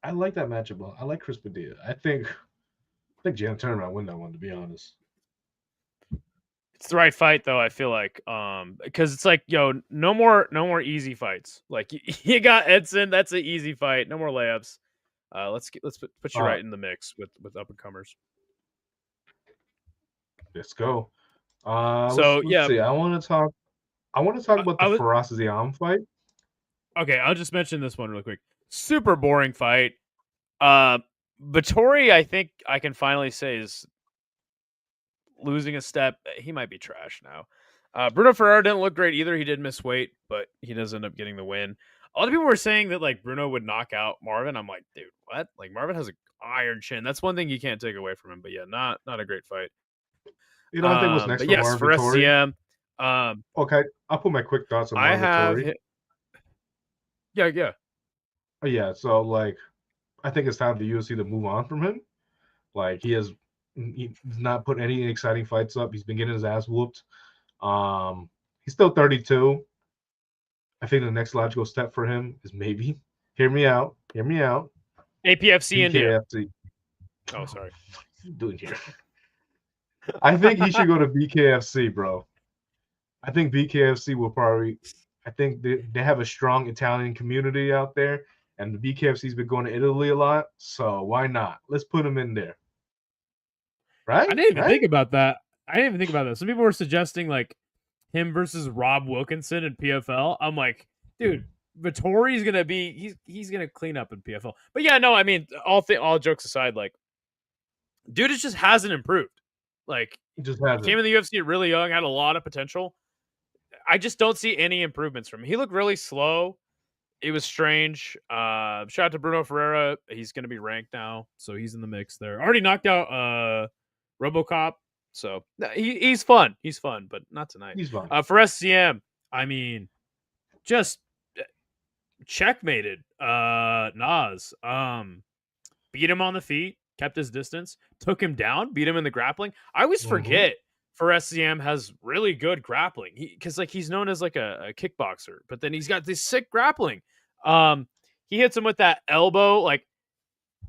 I like that matchup. I like Chris Padilla. I think Jalen Turner might win that one, to be honest. It's the right fight though, I feel like. Because it's like, yo, no more easy fights. Like you got Edson, that's an easy fight. No more layups. Let's put you right in the mix with up and comers. Let's go. Let's see. I want to talk about the Faraz Ziam fight. Okay, I'll just mention this one real quick. Super boring fight. Vettori, I think I can finally say, is losing a step. He might be trash now. Bruno Ferreira didn't look great either. He did miss weight, but he does end up getting the win. A lot of people were saying that like Bruno would knock out Marvin. I'm like, dude, what? Like Marvin has an iron chin. That's one thing you can't take away from him. But yeah, not a great fight. I think what's next for Marvin Vettori. Okay, I'll put my quick thoughts on Marvin Vettori. Yeah. Yeah, so like, I think it's time for UFC to move on from him. Like he's not put any exciting fights up. He's been getting his ass whooped. He's still 32. I think the next logical step for him is maybe hear me out. APFC India. Oh, sorry. What are you doing here? I think he should go to BKFC, bro. I think BKFC will probably. I think they have a strong Italian community out there, and the BKFC's been going to Italy a lot. So why not? Let's put them in there. Right? I didn't even Right? think about that. I didn't even think about that. Some people were suggesting like him versus Rob Wilkinson in PFL. I'm like, dude, Vittori's gonna be he's gonna clean up in PFL. But yeah, no, I mean, all jokes aside, like, dude, it just hasn't improved. Like, He just he hasn't. came in the UFC really young, had a lot of potential. I just don't see any improvements from him. He looked really slow. It was strange. Shout out to Bruno Ferreira. He's going to be ranked now, so he's in the mix there. Already knocked out RoboCop, so he's fun. He's fun, but not tonight. He's fine. For SCM, I mean, just checkmated Nas. Beat him on the feet, kept his distance, took him down, beat him in the grappling. I always forget for SCM has really good grappling because like he's known as like a kickboxer, but then he's got this sick grappling. He hits him with that elbow. Like,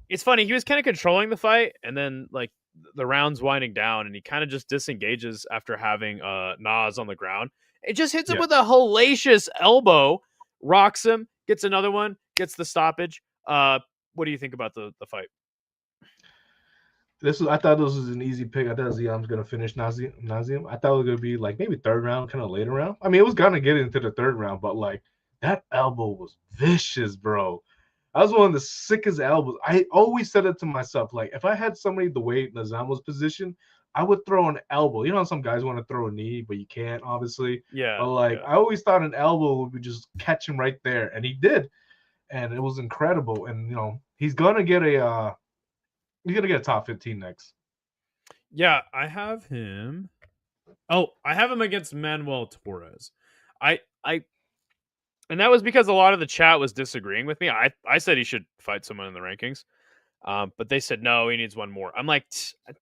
it's funny, he was kind of controlling the fight, and then like the round's winding down, and he kind of just disengages after having Nas on the ground. It just hits him with a hellacious elbow, rocks him, gets another one, gets the stoppage. What do you think about the fight? I thought this was an easy pick. I thought Ziam's gonna finish Nazim. I thought it was gonna be like maybe third round, kind of later round. I mean, it was gonna get into the third round, but like that elbow was vicious, bro. That was one of the sickest elbows. I always said it to myself, like if I had somebody the way Nazim was positioned, I would throw an elbow. You know, some guys want to throw a knee, but you can't, obviously. Yeah. But like I always thought an elbow would be just catch him right there, and he did, and it was incredible. And you know, he's gonna get a top 15 next. Yeah, I have him. Oh, I have him against Manuel Torres. And that was because a lot of the chat was disagreeing with me. I said he should fight someone in the rankings. But they said, no, he needs one more. I'm like,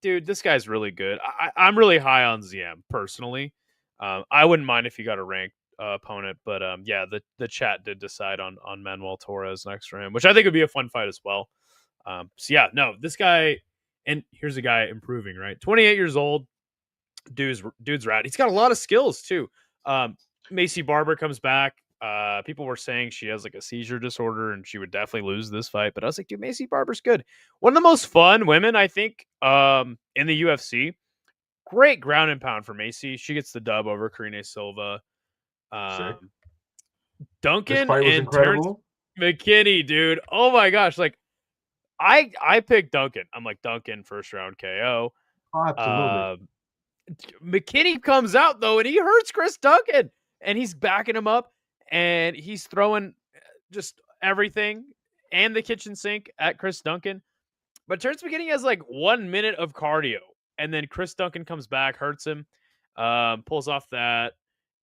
dude, this guy's really good. I'm really high on ZM personally. I wouldn't mind if he got a ranked opponent, but yeah, the chat did decide on Manuel Torres next for him, which I think would be a fun fight as well. So yeah, no, this guy, and here's a guy improving, right? 28 years old, dude's rad. He's got a lot of skills too. Macy Barber comes back. People were saying she has like a seizure disorder and she would definitely lose this fight, but I was like, dude, Macy Barber's good. One of the most fun women, I think, in the UFC. Great ground and pound for Macy. She gets the dub over Karine Silva. Duncan This fight was and incredible. Terrence McKinney, dude. Oh my gosh, like I picked Duncan. I'm like, Duncan first round KO. Absolutely. McKinney comes out though, and he hurts Chris Duncan, and he's backing him up, and he's throwing just everything and the kitchen sink at Chris Duncan. But Terrence McKinney has like 1 minute of cardio, and then Chris Duncan comes back, hurts him, pulls off that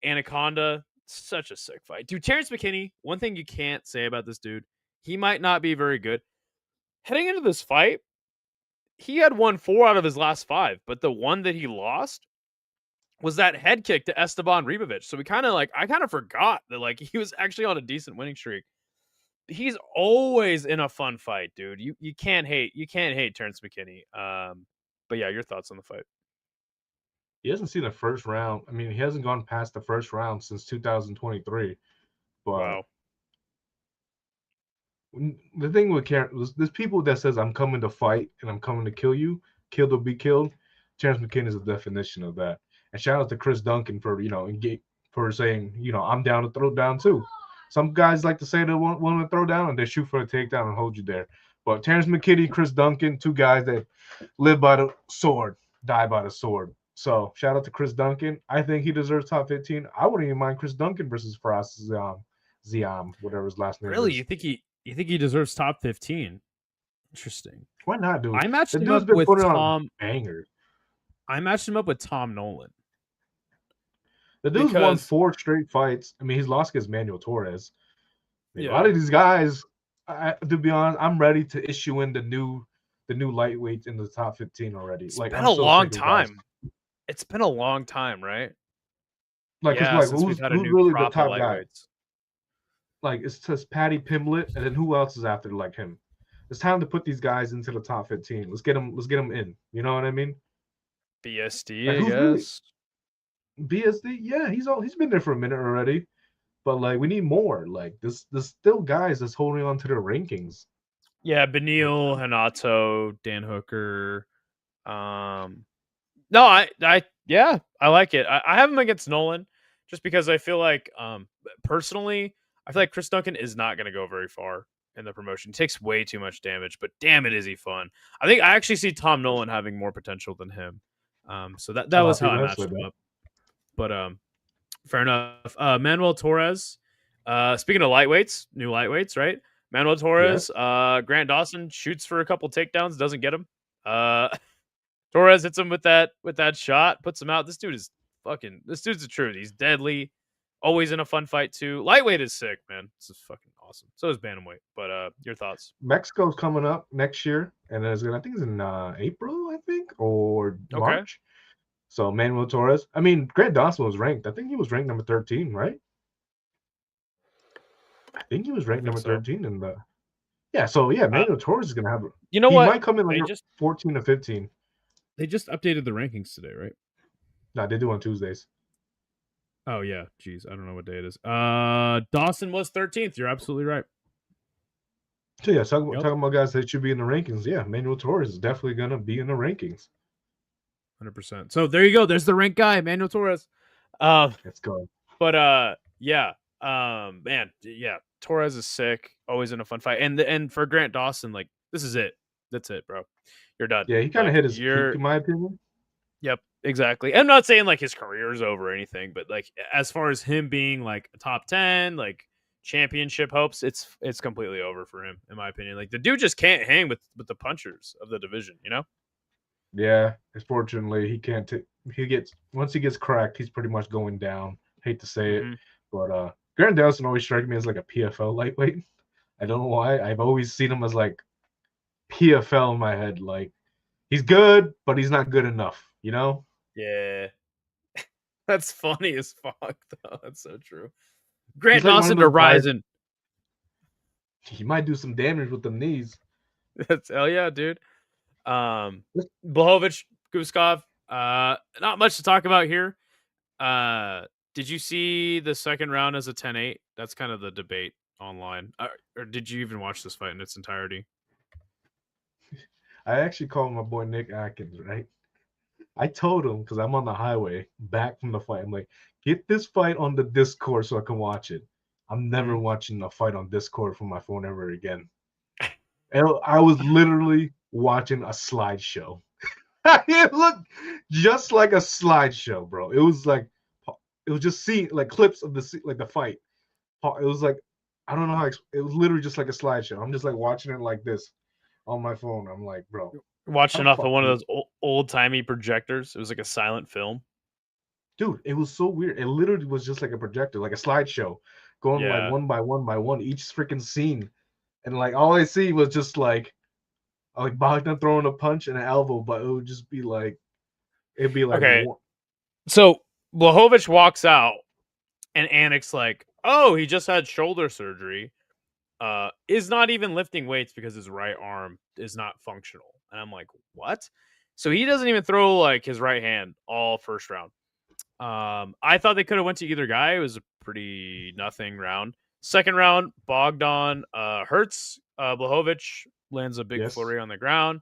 Anaconda. Such a sick fight, dude. Terrence McKinney. One thing you can't say about this dude, he might not be very good. Heading into this fight, he had won 4 out of his last 5, but the one that he lost was that head kick to Esteban Ribovic. So I kind of forgot that like he was actually on a decent winning streak. He's always in a fun fight, dude. You can't hate Terrence McKinney. But yeah, your thoughts on the fight? He hasn't seen the first round. I mean, he hasn't gone past the first round since 2023. But Wow. The thing with Karen, there's people that says I'm coming to fight and I'm coming to kill you, killed or be killed. Terrence McKinney is a definition of that. And shout out to Chris Duncan for for saying I'm down to throw down too. Some guys like to say they want to throw down and they shoot for a takedown and hold you there. But Terrence McKinney, Chris Duncan, 2 guys that live by the sword, die by the sword. So shout out to Chris Duncan. I think he deserves top 15. I wouldn't even mind Chris Duncan versus Faraz Ziam, whatever his last name is. Really, you think he deserves top 15? Interesting. Why not, dude? I matched him dude's up been with putting Tom. on bangers. I matched him up with Tom Nolan. The dude's won 4 straight fights. I mean, he's lost against Manuel Torres. A lot of these guys, to be honest, I'm ready to issue in the new lightweights in the top 15 already. It's been a long time. It's been a long time, right? Like, yeah, it's like who's really the top guy? Like, it's just Patty Pimblett, and then who else is after like him? It's time to put these guys into the top 15. Let's get them in. You know what I mean? BSD, like, I guess. BSD, yeah, he's been there for a minute already. But like we need more. Like there's still guys that's holding on to their rankings. Yeah, Benil, Hanato, Dan Hooker. No, I like it. I have him against Nolan just because I feel like, personally, I feel like Chris Duncan is not going to go very far in the promotion. He takes way too much damage, but damn it, is he fun. I actually see Tom Nolan having more potential than him. So that was how I matched him up. But fair enough. Manuel Torres. Speaking of lightweights, new lightweights, right? Manuel Torres. Grant Dawson shoots for a couple takedowns, doesn't get him. Torres hits him with that shot, puts him out. This dude's the truth. He's deadly. Always in a fun fight too. Lightweight is sick, man. This is fucking awesome. So is bantamweight. But your thoughts? Mexico's coming up next year, and I think it's in April, I think, or March. So Manuel Torres. I mean, Grant Dawson was ranked. I think he was ranked number 13, right? I think he was ranked number 13 in the. Yeah, so yeah, Manuel Torres is gonna have. You know he what? Might come in like 14 to 15. They just updated the rankings today, right? No, they do on Tuesdays. Oh yeah, jeez, I don't know what day it is. Dawson was 13th. You're absolutely right. So yeah, talking about guys that should be in the rankings. Yeah, Manuel Torres is definitely gonna be in the rankings. 100%. So there you go. There's the rank guy, Manuel Torres. Let's go. But yeah. Man, yeah. Torres is sick. Always in a fun fight. And for Grant Dawson, like, this is it. That's it, bro. You're done. Yeah, he kind of hit his peak, in my opinion. Yep, exactly. I'm not saying like his career is over or anything, but like as far as him being like a top 10, like championship hopes, it's completely over for him, in my opinion. Like the dude just can't hang with the punchers of the division, you know? Yeah, unfortunately, he can't. Once he gets cracked, he's pretty much going down. Hate to say it, but Grant Dawson always strikes me as like a PFL lightweight. I don't know why. I've always seen him as like PFL in my head. Like he's good, but he's not good enough. You know? Yeah. That's funny as fuck, though. That's so true. Grant Dawson to Ryzen. He might do some damage with the knees. That's hell yeah, dude. Blachowicz, Guskov. Not much to talk about here. Did you see the second round as a 10-8? That's kind of the debate online. Or did you even watch this fight in its entirety? I actually called my boy Nick Atkins, right? I told him, because I'm on the highway back from the fight, I'm like, get this fight on the Discord so I can watch it. I'm never watching a fight on Discord from my phone ever again. And I was literally watching a slideshow. It looked just like a slideshow, bro. It was just seeing like clips of the fight. It was like, I don't know how. It was literally just like a slideshow. I'm just like watching it like this on my phone. I'm like, bro, watching off of one of those old timey projectors. It was like a silent film. Dude, it was so weird. It literally was just like a projector, like a slideshow, going like one by one, each freaking scene, and like all I see was just like Bogdan throwing a punch and an elbow, but it would just be like, it'd be like, okay. So Blachowicz walks out, and Anik's like, "Oh, he just had shoulder surgery. Is not even lifting weights because his right arm is not functional." And I'm like, "What?" So he doesn't even throw like his right hand all first round. I thought they could have went to either guy. It was a pretty nothing round. Second round, Bogdan hurts. Blachowicz lands a big flurry on the ground.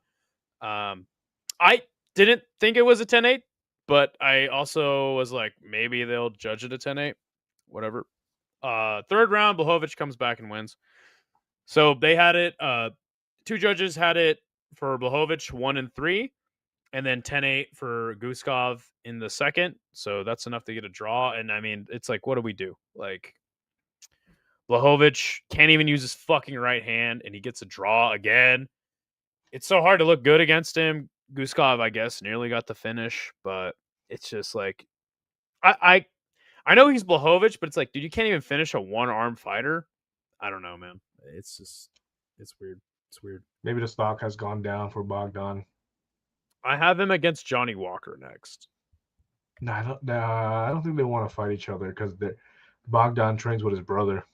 I didn't think it was a 10-8, but I also was like, maybe they'll judge it a 10-8. Whatever. Third round, Blachowicz comes back and wins. So they had it. Two judges had it for Blachowicz 1 and 3. And then 10-8 for Guskov in the second. So that's enough to get a draw. And I mean, it's like, what do we do? Like, Blachowicz can't even use his fucking right hand, and he gets a draw again. It's so hard to look good against him. Guskov, I guess, nearly got the finish, but it's just like, I know he's Blachowicz, but it's like, dude, you can't even finish a one-arm fighter. I don't know, man. It's weird. It's weird. Maybe the stock has gone down for Bogdan. I have him against Johnny Walker next. I don't think they want to fight each other because Bogdan trains with his brother.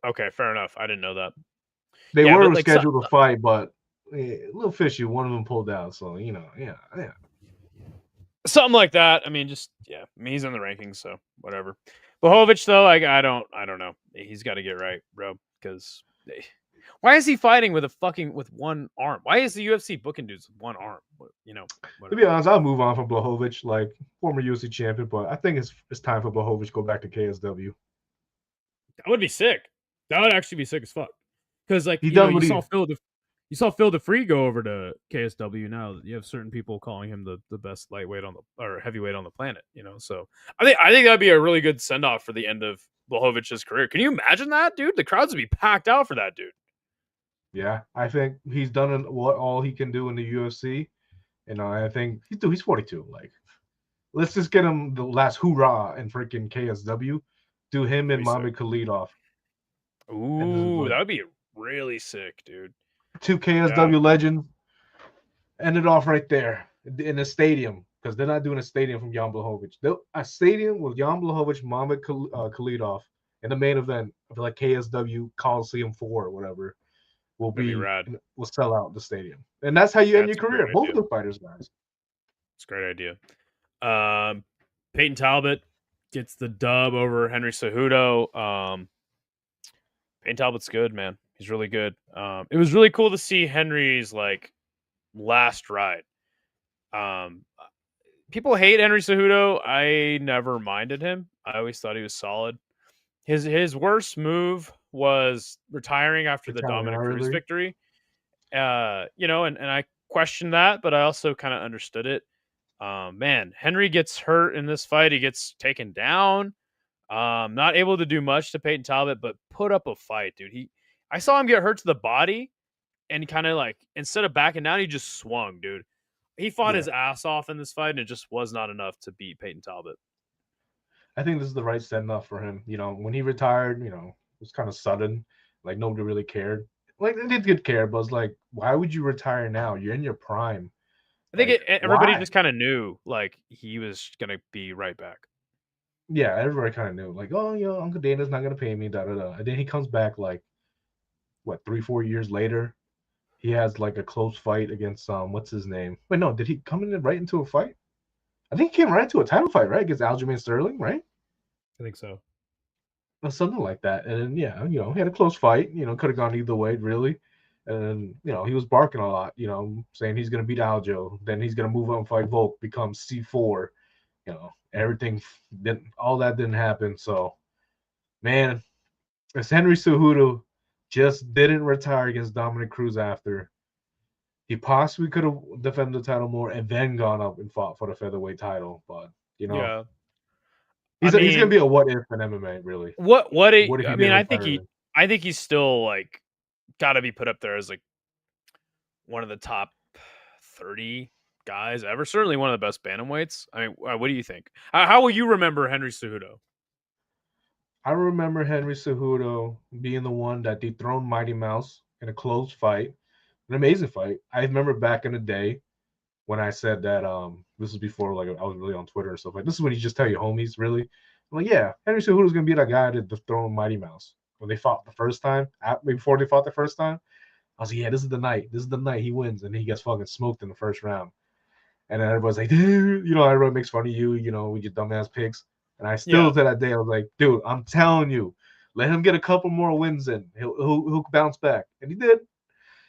Okay, fair enough. I didn't know that. They were scheduled to fight, but a little fishy. One of them pulled out, so yeah. something like that. I mean, just yeah. I mean, he's in the rankings, so whatever. Blachowicz, though, like I don't know. He's got to get right, bro. Because why is he fighting with one arm? Why is the UFC booking dudes with one arm? You know, To whatever. be honest, I'll move on from Blachowicz, like former UFC champion, but I think it's time for Blachowicz to go back to KSW. That would be sick. That would actually be sick as fuck. Because like He done what he you saw Phil DeFree go over to KSW. Now you have certain people calling him the best lightweight or heavyweight on the planet. You know, so I think that'd be a really good send off for the end of Blachowicz's career. Can you imagine that, dude? The crowds would be packed out for that dude. Yeah, I think he's done what all he can do in the UFC, and I think he's 42. Like, let's just get him the last hoorah in freaking KSW. Do him and Muhammad Khalidov. Ooh, that would be really sick, dude. 2 KSW legends. End it off right there in a stadium, because they're not doing a stadium from Jan Blachowicz. A stadium with Jan Blachowicz, Muhammad Khalidov in the main event of like KSW Coliseum 4 or whatever will sell out the stadium. And that's how you end your career. Both of the fighters, guys. It's a great idea. Peyton Talbot gets the dub over Henry Cejudo. Peyton Talbot's good, man. He's really good. It was really cool to see Henry's like last ride. People hate Henry Cejudo. I never minded him. I always thought he was solid. His worst move was retiring after the Dominic Cruz victory. You know, and I questioned that, but I also kind of understood it. Man, Henry gets hurt in this fight. He gets taken down. Not able to do much to Peyton Talbot, but put up a fight, dude. I saw him get hurt to the body, and kind of like instead of backing down, he just swung, dude. He fought his ass off in this fight, and it just was not enough to beat Peyton Talbot. I think this is the right send off for him. You know, when he retired, you know, it was kind of sudden. Like nobody really cared. Like they did get care, but it's like, why would you retire now? You're in your prime. I think everybody just kind of knew like he was gonna be right back. Yeah, everybody kind of knew. Like, oh, you know, Uncle Dana's not gonna pay me, da da da. And then he comes back like, what, 3-4 years later? He has like a close fight against what's his name? Wait, no, did he come in right into a fight? I think he came right into a title fight, right? Against Aljamain Sterling, right? I think so. Or something like that. And then, yeah, you know, he had a close fight. You know, could have gone either way, really. And, you know, he was barking a lot, you know, saying he's going to beat Aljo. Then he's going to move up and fight Volk, become C4. You know, all that didn't happen. So, man, if Henry Cejudo just didn't retire against Dominic Cruz after, he possibly could have defended the title more and then gone up and fought for the featherweight title. But, you know. Yeah. He's gonna be a what if in MMA, really. I think he's still like got to be put up there as like one of the top 30 guys ever. Certainly one of the best bantamweights. I mean, what do you think? How will you remember Henry Cejudo? I remember Henry Cejudo being the one that dethroned Mighty Mouse in a close fight, an amazing fight. I remember back in the day when I said that this was before like I was really on Twitter and stuff. Like this is when you just tell your homies, really. I'm like, yeah, Henry Cejudo's gonna be that guy to dethrone Mighty Mouse. When they fought the first time, before they fought the first time, I was like, yeah, this is the night. This is the night he wins, and he gets fucking smoked in the first round. And then everybody's like, dude, you know, everybody makes fun of you, you know, with your dumbass picks. And I still to that day, I was like, dude, I'm telling you, let him get a couple more wins in. He'll bounce back. And he did.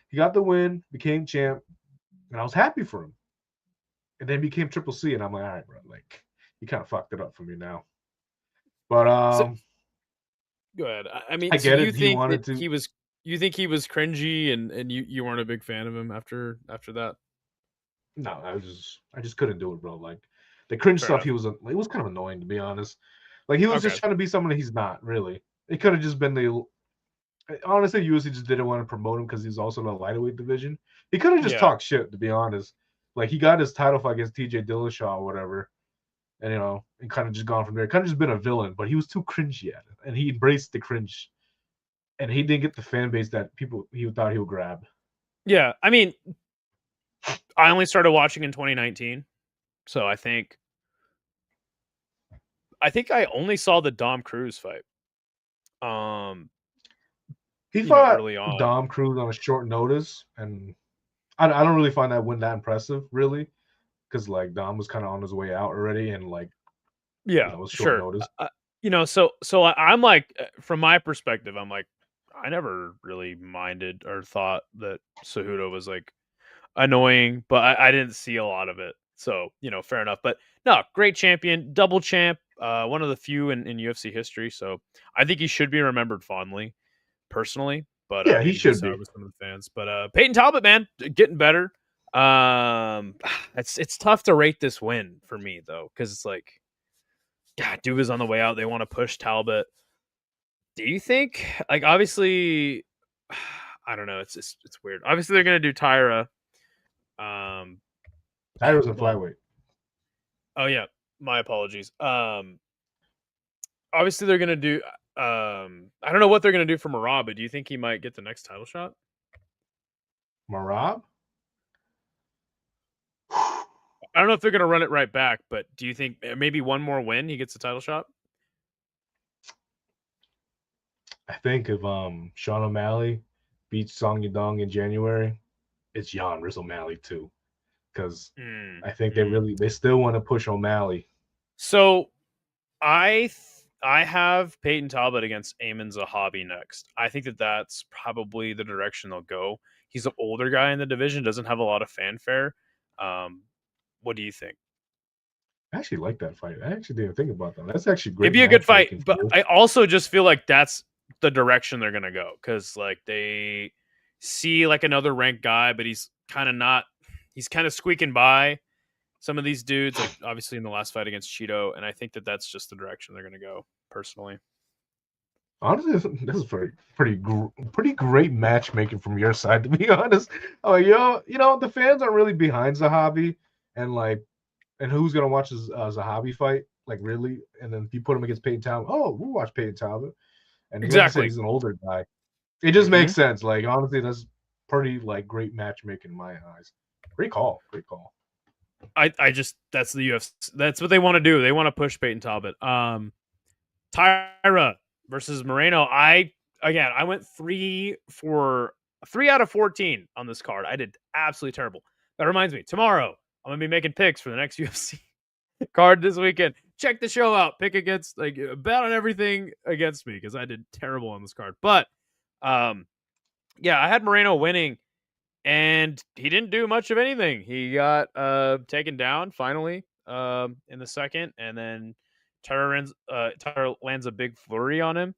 He got the win, became champ, and I was happy for him. And then became Triple C, and I'm like, all right, bro, like you kind of fucked it up for me now. But go ahead. I mean, I get it. You think he was cringy, and you weren't a big fan of him after that? No, I just couldn't do it, bro. Like the cringe stuff, it was kind of annoying, to be honest. Like he was just trying to be someone that he's not really. It could have just been honestly, UFC just didn't want to promote him because he's also in the lightweight division. He could have just talked shit, to be honest. Like he got his title fight against TJ Dillashaw or whatever, and you know, and kind of just gone from there. Kind of just been a villain, but he was too cringy at it, and he embraced the cringe, and he didn't get the fan base that he thought he would grab. Yeah, I mean, I only started watching in 2019, so I think I only saw the Dom Cruz fight. He fought early on. Dom Cruz on a short notice, and I don't really find that win that impressive, really. because like Dom was kind of on his way out already, and like Yeah, it was short sure. notice. I'm like, from my perspective, I'm like, I never really minded or thought that Cejudo was like annoying, but I didn't see a lot of it. So, fair enough. But no, great champion, double champ, one of the few in UFC history. So I think he should be remembered fondly, personally. But Yeah, he maybe should he's be. with some of the fans. But Peyton Talbot, man, getting better. It's tough to rate this win for me though, because it's like, God, Duva's on the way out. They want to push Talbot. Do you think, like, obviously, I don't know. It's weird. Obviously, they're gonna do Tyra. Tyra's in Well, flyweight. oh yeah, my apologies. Obviously they're gonna do. I don't know what they're gonna do for Merab, but do you think he might get the next title shot? Merab? I don't know if they're gonna run it right back, but do you think maybe one more win he gets the title shot? I think if Sean O'Malley beats Song Yadong in January, it's Jan Riz O'Malley too. Because I think they still want to push O'Malley. So I have Peyton Talbot against Eamon Zahabi next. I think that's probably the direction they'll go. He's an older guy in the division, doesn't have a lot of fanfare. What do you think? I actually like that fight. I actually didn't think about that. That's actually great. It'd be a good fight, but I also just feel like that's the direction they're gonna go, because like they see like another ranked guy, but he's kind of not. He's kind of squeaking by some of these dudes, like obviously in the last fight against Cheeto, and I think that's just the direction they're gonna go. Personally, honestly, this is pretty great matchmaking from your side, to be honest. Oh, the fans aren't really behind Zahabi, and who's gonna watch Zahabi fight? Like really? And then if you put him against Peyton Talbot, oh, we'll watch Peyton Talbot. And exactly, like I said, he's an older guy. It just makes sense. Like honestly, that's pretty like great matchmaking in my eyes. Great call. I just that's the UFC. That's what they want to do. They want to push Peyton Talbot. Tyra versus Moreno. I went 3 out of 14 on this card. I did absolutely terrible. That reminds me, tomorrow I'm gonna be making picks for the next UFC card this weekend. Check the show out. Pick against, like, bet on everything against me, because I did terrible on this card. But yeah, I had Moreno winning, and he didn't do much of anything. He got taken down finally in the second, and then Tyra lands a big flurry on him.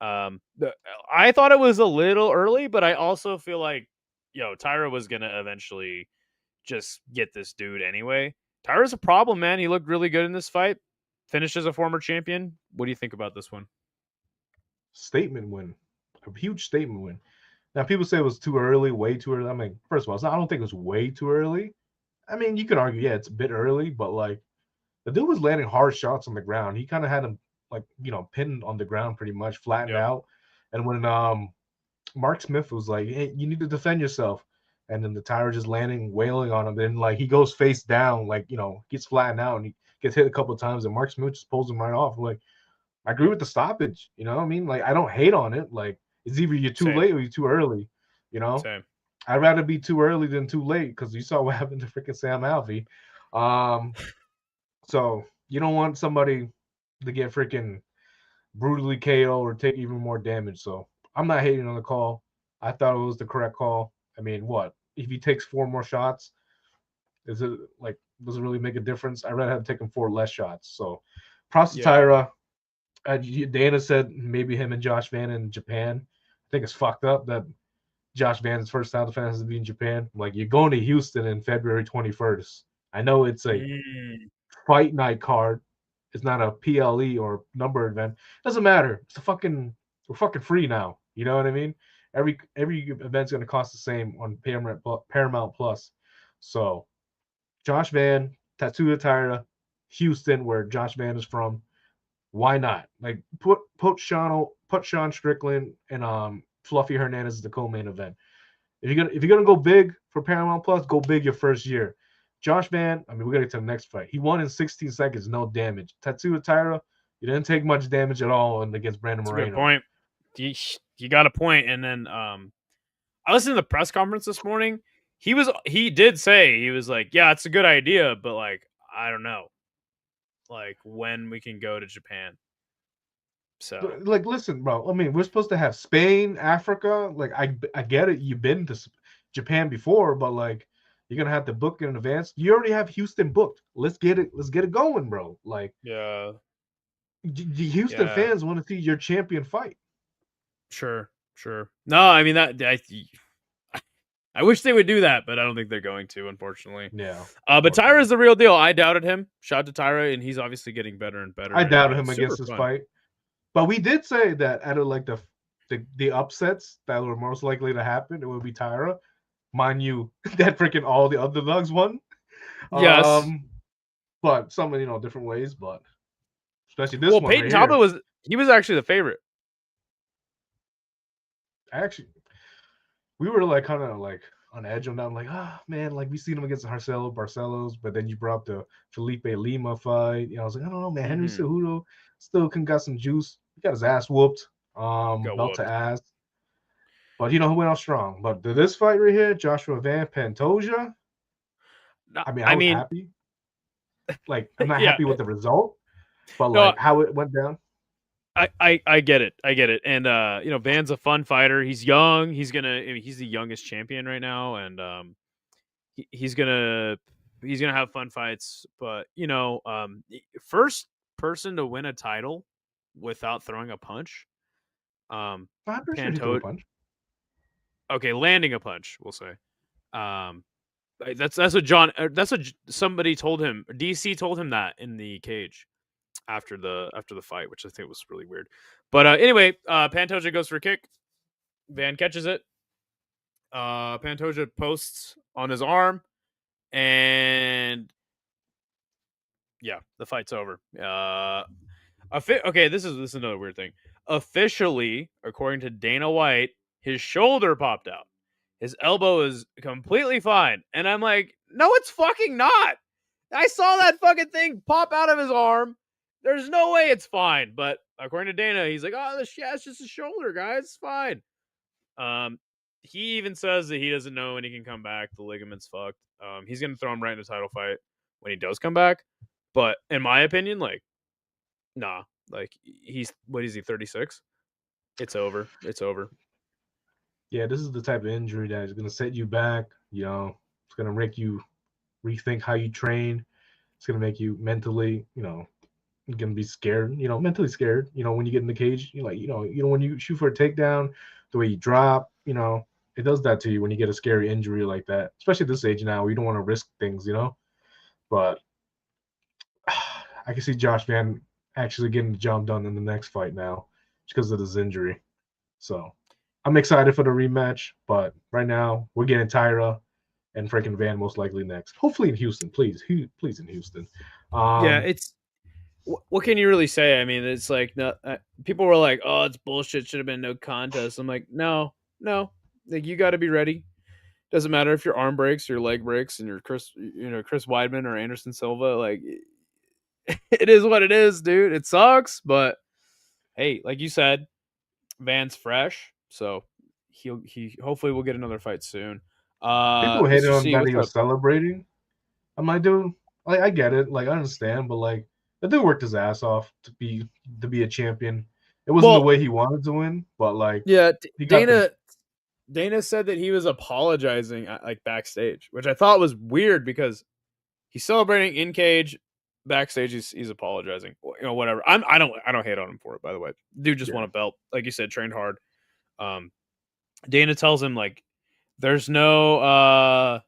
I thought it was a little early, but I also feel like, Tyra was gonna eventually just get this dude anyway. Tyra's a problem, man. He looked really good in this fight. Finished as a former champion. What do you think about this one? Statement win. A huge statement win. Now, people say it was too early, way too early. I mean, first of all, I don't think it was way too early. I mean, you could argue, yeah, it's a bit early, but like the dude was landing hard shots on the ground. He kind of had him like, pinned on the ground pretty much, flattened out. And when Mark Smith was like, hey, you need to defend yourself. And then the Tyra just landing, wailing on him. Then like he goes face down, like, gets flattened out and he gets hit a couple of times. And Mark Smith just pulls him right off. Like, I agree with the stoppage. You know what I mean? Like, I don't hate on it. Like, it's either you're too late or you're too early. Same. I'd rather be too early than too late, because you saw what happened to freaking Sam Alvey. So you don't want somebody to get freaking brutally KO or take even more damage. So I'm not hating on the call. I thought it was the correct call. I mean, what if he takes 4 more shots? Does it really make a difference? I'd rather have taken 4 less shots. So props to Tyra. Dana said maybe him and Josh Van in Japan. I think it's fucked up that Josh Van's first title defense has to be in Japan. Like, you're going to Houston in February 21st. I know it's a fight night card. It's not a PLE or number event. Doesn't matter. We're fucking free now. You know what I mean? Every event's going to cost the same on Paramount Plus. So Josh Van, Tattoo Tyra, Houston, where Josh Van is from. Why not? Like, put Sean Strickland and Fluffy Hernandez as the co-main event. If you're gonna go big for Paramount Plus, go big your first year. Josh Van, I mean, we're gonna get to the next fight. He won in 16 seconds, no damage. Tattoo Tyra, you didn't take much damage at all against Brandon Moreno. Good point. You got a point. And then I listened to the press conference this morning. he did say, he was like, yeah, it's a good idea, but like, I don't know, like when we can go to Japan. So Like, listen, bro. I mean, we're supposed to have Spain, Africa. Like, I get it. You've been to Japan before, but like, you're gonna have to book in advance. You already have Houston booked. Let's get it. Let's get it going, bro. Like, yeah, Houston yeah, fans want to see your champion fight. sure. No, I mean I wish they would do that, but I don't think they're going to, unfortunately. Yeah. But Tyra's the real deal. I doubted him. Shout out to Tyra, and he's obviously getting better and better. I and, doubted you know, him super against this fun. fight, but we did say that out of like the upsets that were most likely to happen, it would be Tyra. Mind you, that freaking all the underdogs won. Yes. But some different ways, but especially this one. Peyton right Taba was actually the favorite. Actually, we were like kind of like on edge on that. I'm like, man, like we seen him against Marcelo Barcelos, but then you brought up the Felipe Lima fight. I was like, I don't know, man. Henry Cejudo still got some juice. He got his ass whooped, belt to ass. But who went out strong. But this fight right here, Joshua Van Pantoja. I mean, I was happy. Like, I'm not happy with the result, but like how it went down. I get it. And Van's a fun fighter. He's young. He's the youngest champion right now, and he's gonna have fun fights. But first person to win a title without throwing a punch. I'm pretty sure he threw a punch. Okay, landing a punch, we'll say. That's what somebody told him. DC told him that in the cage after the fight, which I think was really weird. But anyway, Pantoja goes for a kick. Van catches it. Pantoja posts on his arm, and yeah, the fight's over. Okay, this is another weird thing. Officially, according to Dana White, his shoulder popped out. His elbow is completely fine. And I'm like, no, it's fucking not. I saw that fucking thing pop out of his arm. There's no way it's fine. But according to Dana, he's like, oh, it's just a shoulder, guys. It's fine. He even says that he doesn't know when he can come back. The ligament's fucked. He's going to throw him right in a title fight when he does come back. But in my opinion, like, nah. Like, what is he, 36? It's over. Yeah, this is the type of injury that is going to set you back. It's going to make you rethink how you train. It's going to make you mentally, you're going to be scared, mentally scared, when you get in the cage. When you shoot for a takedown, the way you drop, it does that to you when you get a scary injury like that, especially at this age now where you don't want to risk things, But I can see Josh Van actually getting the job done in the next fight now because of this injury. So I'm excited for the rematch, but right now we're getting Tyra and freaking Van most likely next. Hopefully in Houston, please in Houston. Yeah, it's what can you really say? I mean, it's like people were like, "Oh, it's bullshit. Should have been no contest." I'm like, no, like you got to be ready. Doesn't matter if your arm breaks, your leg breaks, and you're Chris Weidman or Anderson Silva. Like, it is what it is, dude. It sucks, but hey, like you said, Van's fresh, so he hopefully will get another fight soon. People hated on that he was celebrating. I'm like, dude, like I get it, like I understand, but like the dude worked his ass off to be a champion. It wasn't the way he wanted to win, but like Dana said that he was apologizing like backstage, which I thought was weird because he's celebrating in cage. Backstage, he's apologizing. Whatever. I don't hate on him for it. By the way, dude just won a belt, like you said, trained hard. Dana tells him like, there's no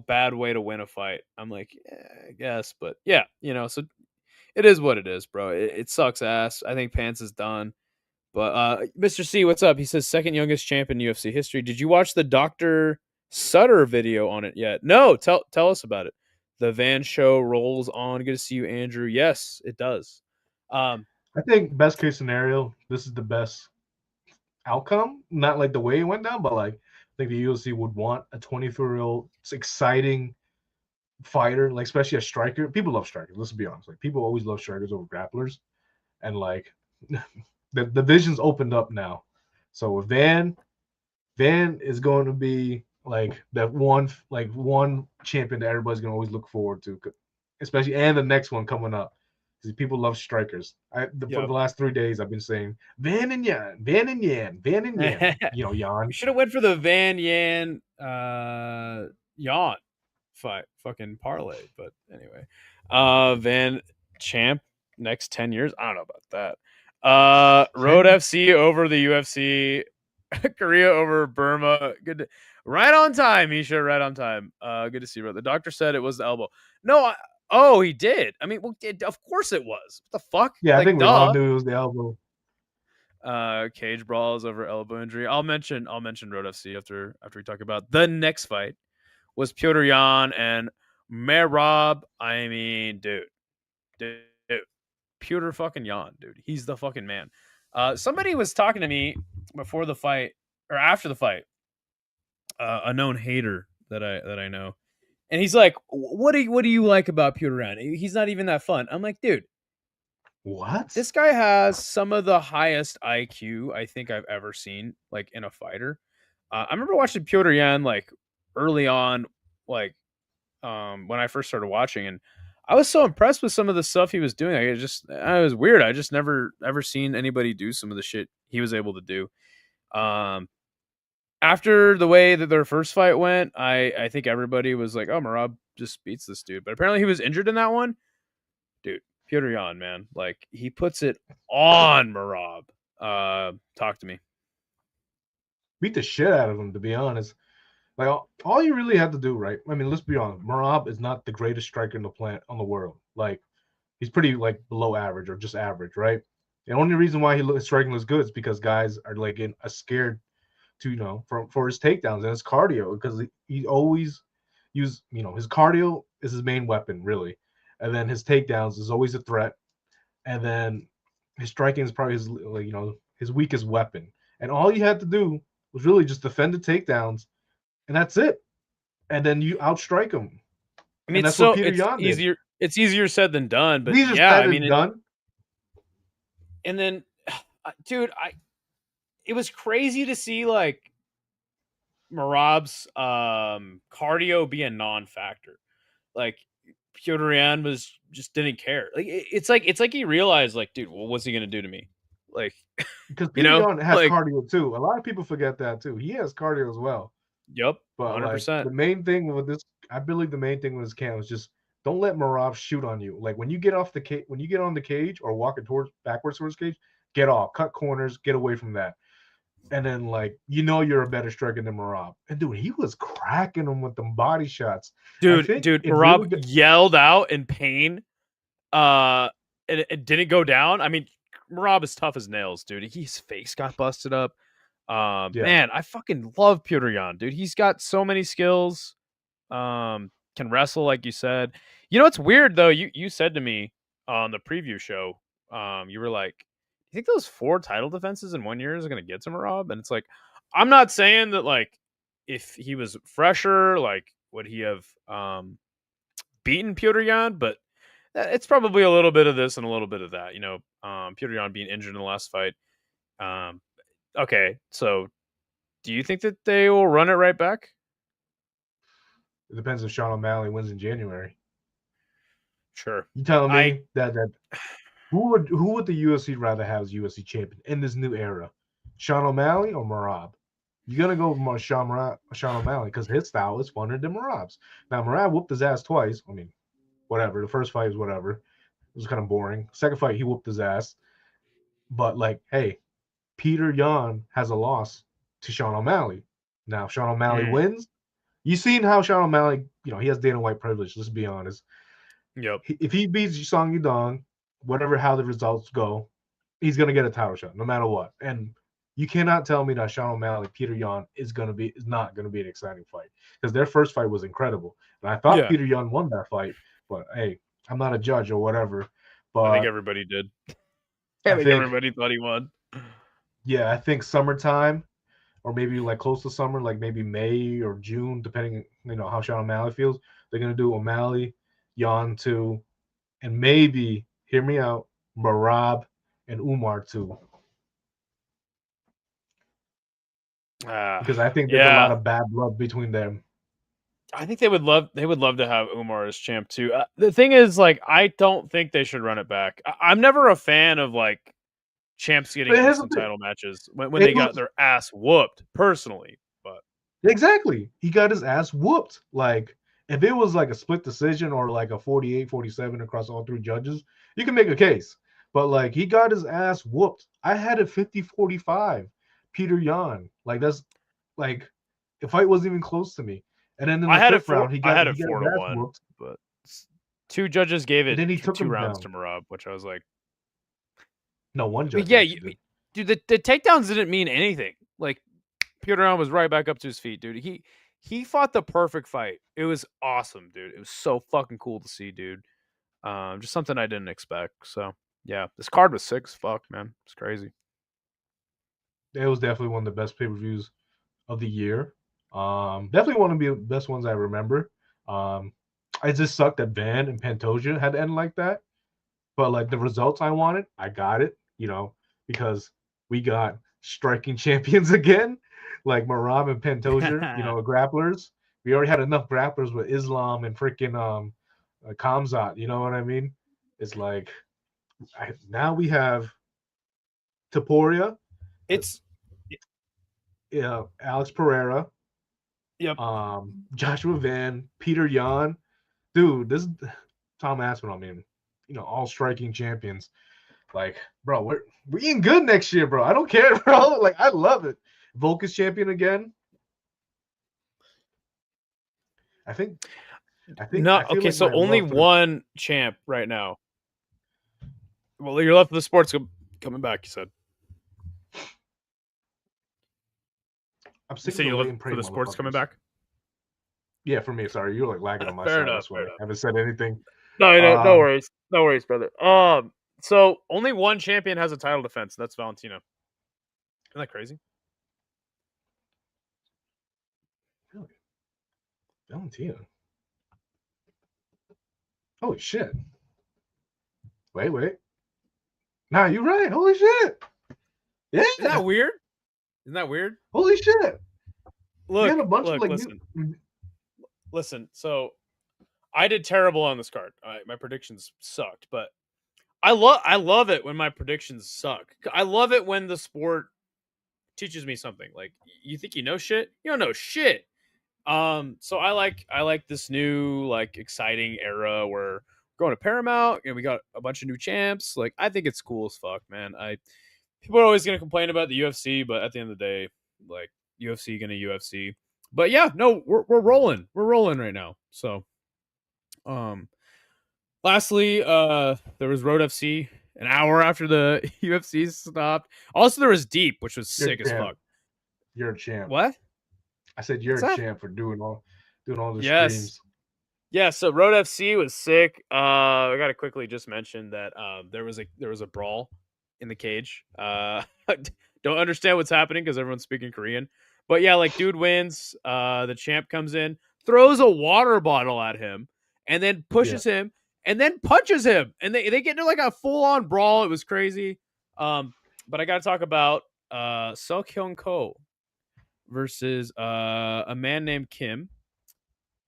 bad way to win a fight. I'm like, I guess, but yeah, so it is what it is, bro. It sucks ass. I think Pants is done. But Mr. C, what's up? He says second youngest champ in UFC history. Did you watch the Dr. Sutter video on it yet? No, tell us about it. The Van show rolls on. Good to see you, Andrew. Yes, it does. I think best case scenario, this is the best outcome. Not like the way it went down, but like I think the UFC would want a 24-year-old exciting fighter, like especially a striker. People love strikers. Let's be honest. Like people always love strikers over grapplers, and like the vision's opened up now. So with Van, Van is going to be like that one champion that everybody's gonna always look forward to, especially and the next one coming up. Because people love strikers. For the last 3 days, I've been saying Van and Yan, Van and Yan, Van and Yan. Yan. You should have went for the Van Yan Yan fucking parlay. But anyway, Van champ next 10 years. I don't know about that. Road FC over the UFC. Korea over Burma. Good. Right on time, Misha. Right on time. Good to see you. The doctor said it was the elbow. No, he did. I mean, well, of course it was. What the fuck? Yeah, I think we all knew it was the elbow. Cage brawls over elbow injury. I'll mention Road FC after we talk about the next fight. Was Petr Yan and Merab. I mean, dude. Petr fucking Yan, dude. He's the fucking man. Somebody was talking to me before the fight or after the fight. A known hater that I know, and he's like, "What do you like about Petr Yan? He's not even that fun." I'm like, dude, what? This guy has some of the highest IQ I think I've ever seen, like in a fighter. I remember watching Petr Yan like early on, like when I first started watching, and I was so impressed with some of the stuff he was doing. It was weird. I just never seen anybody do some of the shit he was able to do. After the way that their first fight went, I think everybody was like, "Oh, Merab just beats this dude," but apparently he was injured in that one. Dude, Petr Yan, man, like he puts it on Merab. Talk to me. Beat the shit out of him, to be honest. Like all you really have to do, right? I mean, let's be honest. Merab is not the greatest striker in the world. Like he's pretty like below average or just average, right? The only reason why his striking looks good is because guys are like scared to for his takedowns and his cardio, because he always his cardio is his main weapon, really, and then his takedowns is always a threat, and then his striking is probably his weakest weapon. And all you had to do was really just defend the takedowns, and that's it. And then you outstrike him. I mean, that's what Petr Yan did. Easier. It's easier said than done, but yeah, I mean, done. And then, dude, it was crazy to see like Merab's cardio be a non-factor. Like Petr Yan just didn't care. Like it's like he realized, like, dude, well, what's he gonna do to me? Like, because Petr Yan has cardio too. A lot of people forget that too. He has cardio as well. Yep, but 100%. Like, the main thing with this, I believe, the main thing with this camp was just don't let Merab shoot on you. Like when you get on the cage or walking backwards towards the cage, get off, cut corners, get away from that. And then, like, you're a better striker than Merab. And, dude, he was cracking him with them body shots. Dude, Merab really yelled out in pain. And it didn't go down. I mean, Merab is tough as nails, dude. His face got busted up. Yeah. Man, I fucking love Petr Yan, dude. He's got so many skills. Can wrestle, like you said. You know, it's weird, though. You said to me on the preview show, you were like, you think those 4 title defenses in 1 year is going to get to Merab? And it's like, I'm not saying that, like, if he was fresher, like, would he have beaten Petr Yan? But it's probably a little bit of this and a little bit of that. Petr Yan being injured in the last fight. Okay, so do you think that they will run it right back? It depends if Sean O'Malley wins in January. Sure. You telling me that who would the UFC rather have as UFC champion in this new era? Sean O'Malley or Merab? You're gonna go with Sean O'Malley because his style is funner than Merab's. Now Merab whooped his ass twice. I mean, whatever. The first fight is whatever. It was kind of boring. Second fight, he whooped his ass. But like, hey, Petr Yan has a loss to Sean O'Malley. Now Sean O'Malley wins. You seen how Sean O'Malley, he has Dana White privilege. Let's be honest. Yep. If he beats Song Yudong, how the results go, he's gonna get a title shot no matter what. And you cannot tell me that Sean O'Malley, Petr Yan is not gonna be an exciting fight, because their first fight was incredible. And I thought Petr Yan won that fight, but hey, I'm not a judge or whatever. But I think everybody did. I think everybody thought he won. Yeah, I think summertime, or maybe like close to summer, like maybe May or June, depending how Sean O'Malley feels. They're gonna do O'Malley, Yan 2, and maybe, hear me out, Merab and Umar 2. because I think there's a lot of bad blood between them. I think they would love to have Umar as champ too. The thing is, like, I don't think they should run it back. I'm never a fan of like champs getting instant title matches when they got their ass whooped personally. But exactly, he got his ass whooped. Like, if it was like a split decision or like a 48-47 across all three judges, you can make a case. But like, he got his ass whooped. I had it 50-45. Petr Yan. Like, that's like, the fight wasn't even close to me. And then in the fifth round, he got his ass whooped. But two judges gave it and then he took 2 rounds down to Merab, which I was like, no, one judge. Yeah, dude, the takedowns didn't mean anything. Like, Petr Yan was right back up to his feet, dude. He fought the perfect fight. It was awesome, dude. It was so fucking cool to see, dude. Just something I didn't expect. So yeah, this card was sick as fuck, man. It's crazy. It was definitely one of the best pay-per-views of the year. Definitely one of the best ones I remember. I just sucked that Van and Pantoja had to end like that. But like the results I wanted, I got it, because we got striking champions again, like Merab and Pantoja, grapplers. We already had enough grapplers with Islam and freaking Khamzat, you know what I mean? It's like now we have Topuria. Alex Pereira. Yep. Joshua Van, Petr Yan. Dude, this is Tom Aspinall, man. All striking champions. Like, bro, we're eating good next year, bro. I don't care, bro. Like, I love it. Volka's champion again. I think no. Okay, like so only one champ right now. Well, you're left with the sports coming back. You said. I'm sick you're looking for the sports coming back. Yeah, for me. Sorry, you're like lagging on my side. That's why I haven't said anything. No, no worries. No worries, brother. So only one champion has a title defense, and that's Valentino. Isn't that crazy? Really? Valentino? Holy shit. Wait. Nah, you're right. Holy shit. Yeah. Isn't that weird? Holy shit. Look, listen. So I did terrible on this card. My predictions sucked, but I love it when my predictions suck. I love it when the sport teaches me something. Like, you think you know shit? You don't know shit. So I like this new, like, exciting era where we're going to Paramount and we got a bunch of new champs. Like, I think it's cool as fuck, man. People are always gonna complain about the UFC, but at the end of the day, like, UFC gonna UFC. But yeah, no, we're rolling. We're rolling right now. So lastly, there was Road FC an hour after the UFC stopped. Also, there was Deep, which was sick as fuck. You're a champ. What? I said you're a champ for doing all the streams. Yeah, so Road FC was sick. I gotta quickly just mention that there was a brawl in the cage. Don't understand what's happening because everyone's speaking Korean. But yeah, like, dude wins. The champ comes in, throws a water bottle at him, and then pushes him, and then punches him, and they get into like a full on brawl. It was crazy. But I gotta talk about Seo Kyung-ko versus a man named Kim.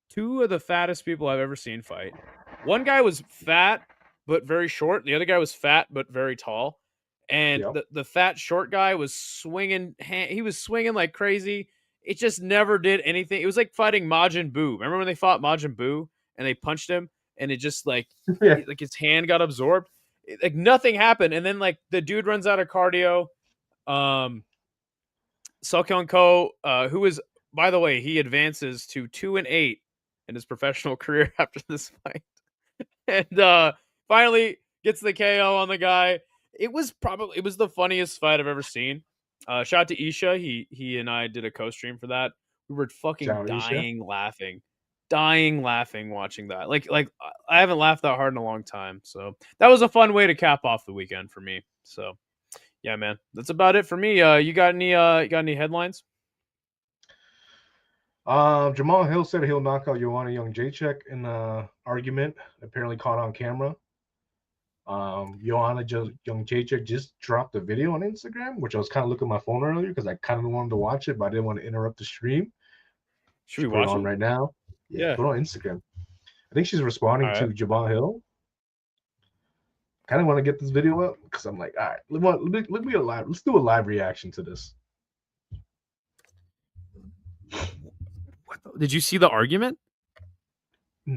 Two of the fattest people I've ever seen fight. One guy was fat but very short. The other guy was fat but very tall. And the fat short guy was swinging. He was swinging like crazy. It just never did anything. It was like fighting Majin Buu. Remember when they fought Majin Buu and they punched him and it just like his hand got absorbed? Like nothing happened. And then like the dude runs out of cardio. Seo Kyung-ko, who is, by the way, he advances to 2-8 in his professional career after this fight. And finally gets the KO on the guy. It was the funniest fight I've ever seen. Shout out to Isha. He and I did a co-stream for that. We were fucking dying laughing watching that. Like I haven't laughed that hard in a long time. So that was a fun way to cap off the weekend for me. So yeah, man, that's about it for me. You got any headlines? Jamal Hill said he'll knock out Joanna Young Jacek in an argument, apparently caught on camera. Joanna Young Jacek just dropped a video on Instagram, which I was kind of looking at my phone earlier because I kind of wanted to watch it, but I didn't want to interrupt the stream. Should we put it watch on it right now? Yeah, put it on Instagram. I think she's responding to Jamal Hill. Kind of want to get this video up because I'm like, all right, let me a live. Let's do a live reaction to this. Did you see the argument?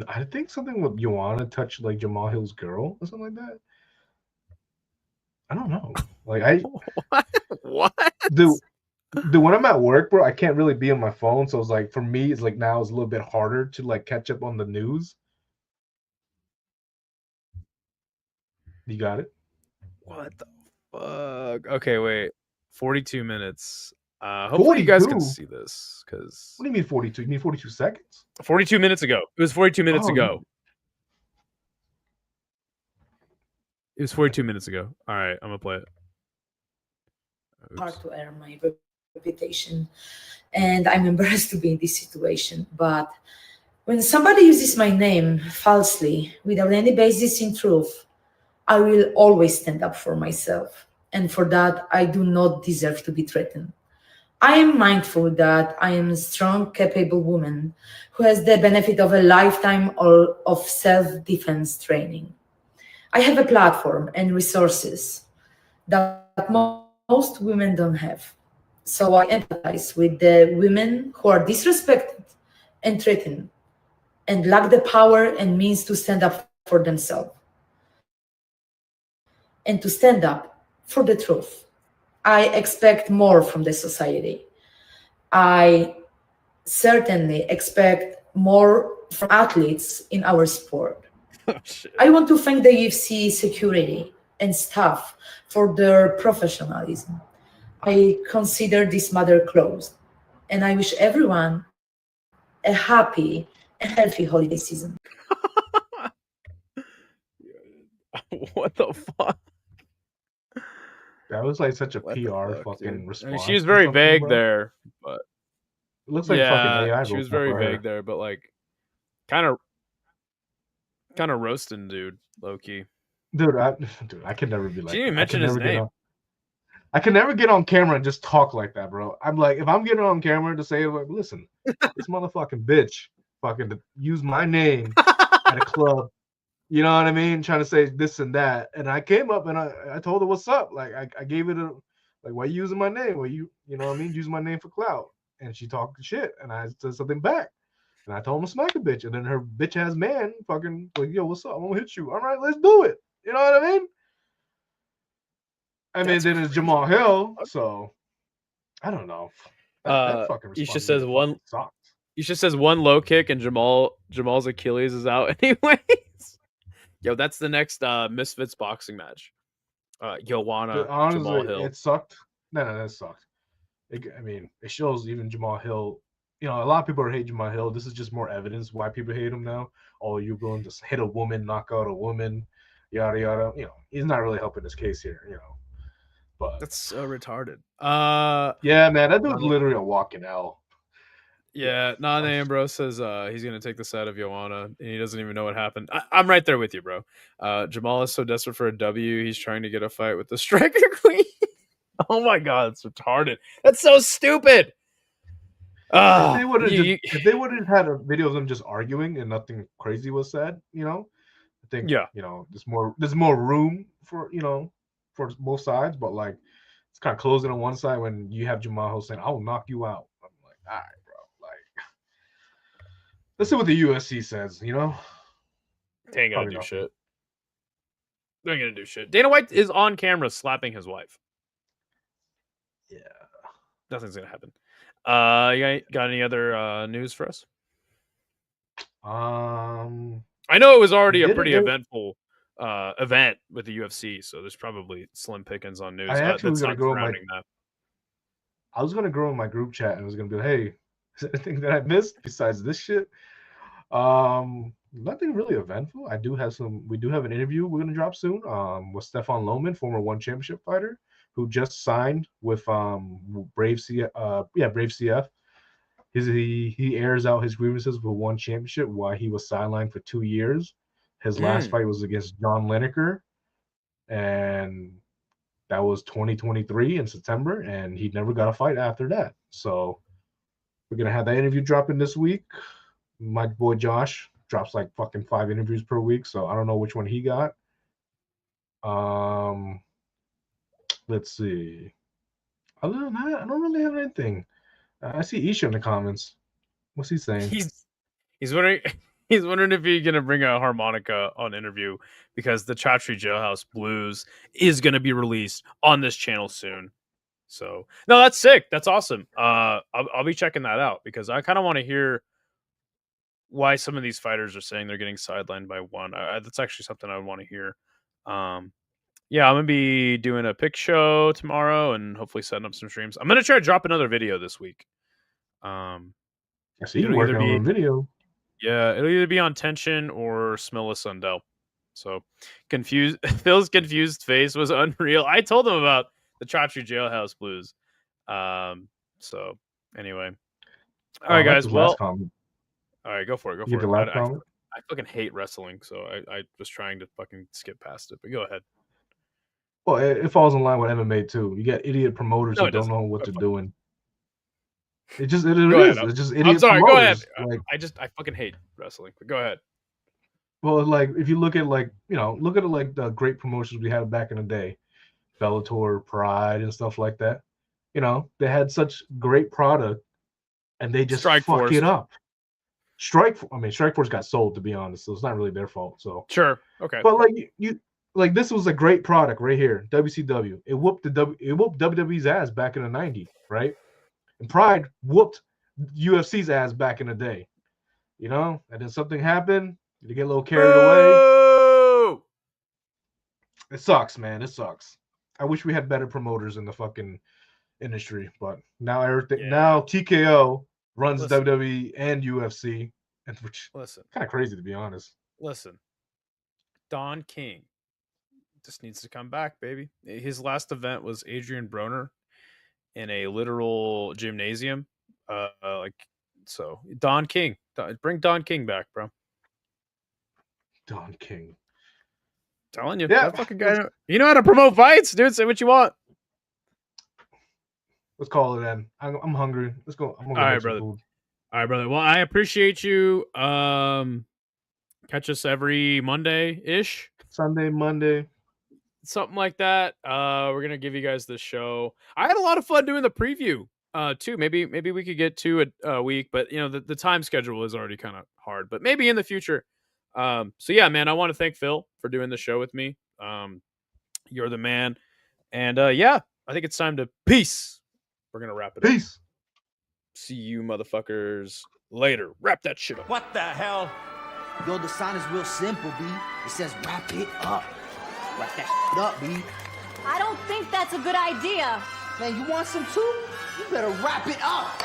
I think something with Joanna touched like Jamal Hill's girl or something like that. I don't know. Like what? When I'm at work, bro, I can't really be on my phone. So it's like for me, it's like now it's a little bit harder to like catch up on the news. You got it? What the fuck? Okay, wait. 42 minutes. Hopefully you guys can see this because. What do you mean 42? You mean 42 seconds? 42 minutes ago. It was 42 minutes ago. It was 42 minutes ago. All right, I'm gonna play it. Hard to earn my reputation, and I'm embarrassed to be in this situation. But when somebody uses my name falsely without any basis in truth, I will always stand up for myself, and for that, I do not deserve to be threatened. I am mindful that I am a strong, capable woman who has the benefit of a lifetime of self-defense training. I have a platform and resources that most women don't have. So I empathize with the women who are disrespected and threatened and lack the power and means to stand up for themselves and to stand up for the truth. I expect more from the society. I certainly expect more from athletes in our sport. I want to thank the UFC security and staff for their professionalism. I consider this matter closed, and I wish everyone a happy and healthy holiday season. What the fuck? That was like such a What PR fuck, fucking dude? response. I mean, she was very vague there, but it looks like fucking AI. She was very vague there, but like kind of roasting, dude, low key. Dude, I can never be like. She didn't even mention his name. I can never get on camera and just talk like that, bro. I'm like, if I'm getting on camera to say, like, listen, this motherfucking bitch fucking to use my name at a club, you know what I mean? Trying to say this and that. And I came up and I told her what's up. Like, I gave it a, like, why are you using my name? Well, you know what I mean? Using my name for clout. And she talked shit. And I said something back. And I told him to smack a bitch. And then her bitch ass man fucking, like, yo, what's up? I'm gonna hit you. All right, let's do it. You know what I mean? I mean, then it's Jamal Hill, so I don't know. That fucking Isha says one low kick and Jamal's Achilles is out anyways. Yo, that's the next Misfits boxing match. Joanna, honestly, Jamal Hill. It sucked. No, that sucked. I mean, it shows even Jamal Hill. You know, a lot of people hate Jamal Hill. This is just more evidence why people hate him now. Oh, you're going to hit a woman, knock out a woman, yada yada. You know, he's not really helping his case here. You know. But that's so retarded. Yeah, man, that dude's literally a walking L. Yeah, Nane Ambrose says he's gonna take this out of Joanna, and he doesn't even know what happened. I'm right there with you, bro. Jamal is so desperate for a W, he's trying to get a fight with the Striker Queen. Oh my god, it's retarded. That's so stupid. If they would have had a video of them just arguing and nothing crazy was said, you know, I think you know there's more room for for both sides, but like it's kind of closing on one side when you have Jamal Hill saying, "I will knock you out." I'm like, all right, bro. Like, let's see what the UFC says. You know, they ain't gonna do shit. They ain't gonna do shit. Dana White is on camera slapping his wife. Yeah, nothing's gonna happen. You got any other news for us? I know it was already a pretty eventful event with the UFC, so there's probably slim pickings on news. I actually was gonna go that. I was gonna go in my group chat and I was gonna be like, hey, is there anything that I missed besides this shit? Nothing really eventful. We do have an interview we're gonna drop soon with Stefan Lohman, former one championship fighter, who just signed with Brave CF. He airs out his grievances with one championship, why he was sidelined for 2 years. His last fight was against John Lineker. and that was 2023 in September, and he never got a fight after that. So we're gonna have that interview dropping this week. My boy Josh drops like fucking 5 interviews per week, so I don't know which one he got. Let's see. Other than that, I don't really have anything. I see Isha in the comments. What's he saying? He's wondering if you're gonna bring a harmonica on interview because the Chautry Jailhouse Blues is gonna be released on this channel soon. So no, that's sick. That's awesome. I'll be checking that out because I kind of want to hear why some of these fighters are saying they're getting sidelined by one. That's actually something I would want to hear. Yeah, I'm gonna be doing a pick show tomorrow and hopefully setting up some streams. I'm gonna try to drop another video this week. I see you working on a video. Yeah, it'll either be on Tension or Smilla Sundell. So confused. Phil's confused face was unreal. I told him about the Chautry Jailhouse Blues. So anyway, all right, guys. Well, all right, go for it. Go for it. I fucking hate wrestling, so I was trying to fucking skip past it. But go ahead. Well, it falls in line with MMA too. You got idiot promoters who don't know what they're doing. It is. It's just idiot. I'm sorry. Promoters. Go ahead. I fucking hate wrestling. But go ahead. Well, like if you look at like the great promotions we had back in the day, Bellator, Pride, and stuff like that. They had such great product, and they just fuck it up. Strikeforce got sold, to be honest, so it's not really their fault. So sure, okay. But like this was a great product right here, WCW. It whooped WWE's ass back in the '90s, right? And Pride whooped UFC's ass back in the day, and then something happened. You get a little carried away. It sucks, man. It sucks. I wish we had better promoters in the fucking industry, but now now TKO runs WWE and UFC, and which kind of crazy, to be honest. Listen, Don King just needs to come back, baby. His last event was Adrian Broner in a literal gymnasium. So Don King, bring Don King back, bro. Don King. Telling you, that fucking guy. You know how to promote fights, dude. Say what you want. Let's call it then. I'm hungry. Let's go. I'm gonna All right, brother. All right, brother. Well, I appreciate you. Catch us every Monday-ish. Sunday, Monday. Something like that. We're gonna give you guys this show. I had a lot of fun doing the preview too. Maybe we could get to a week, but the time schedule is already kind of hard. But maybe in the future. So yeah, man, I want to thank Phil for doing the show with me. You're the man. And yeah, I think it's time to peace. We're gonna wrap it up. Peace. See you motherfuckers later. Wrap that shit up. What the hell? Yo, the sign is real simple, B. It says wrap it up. Wrap that shit up, B. I don't think that's a good idea. Man, you want some too? You better wrap it up.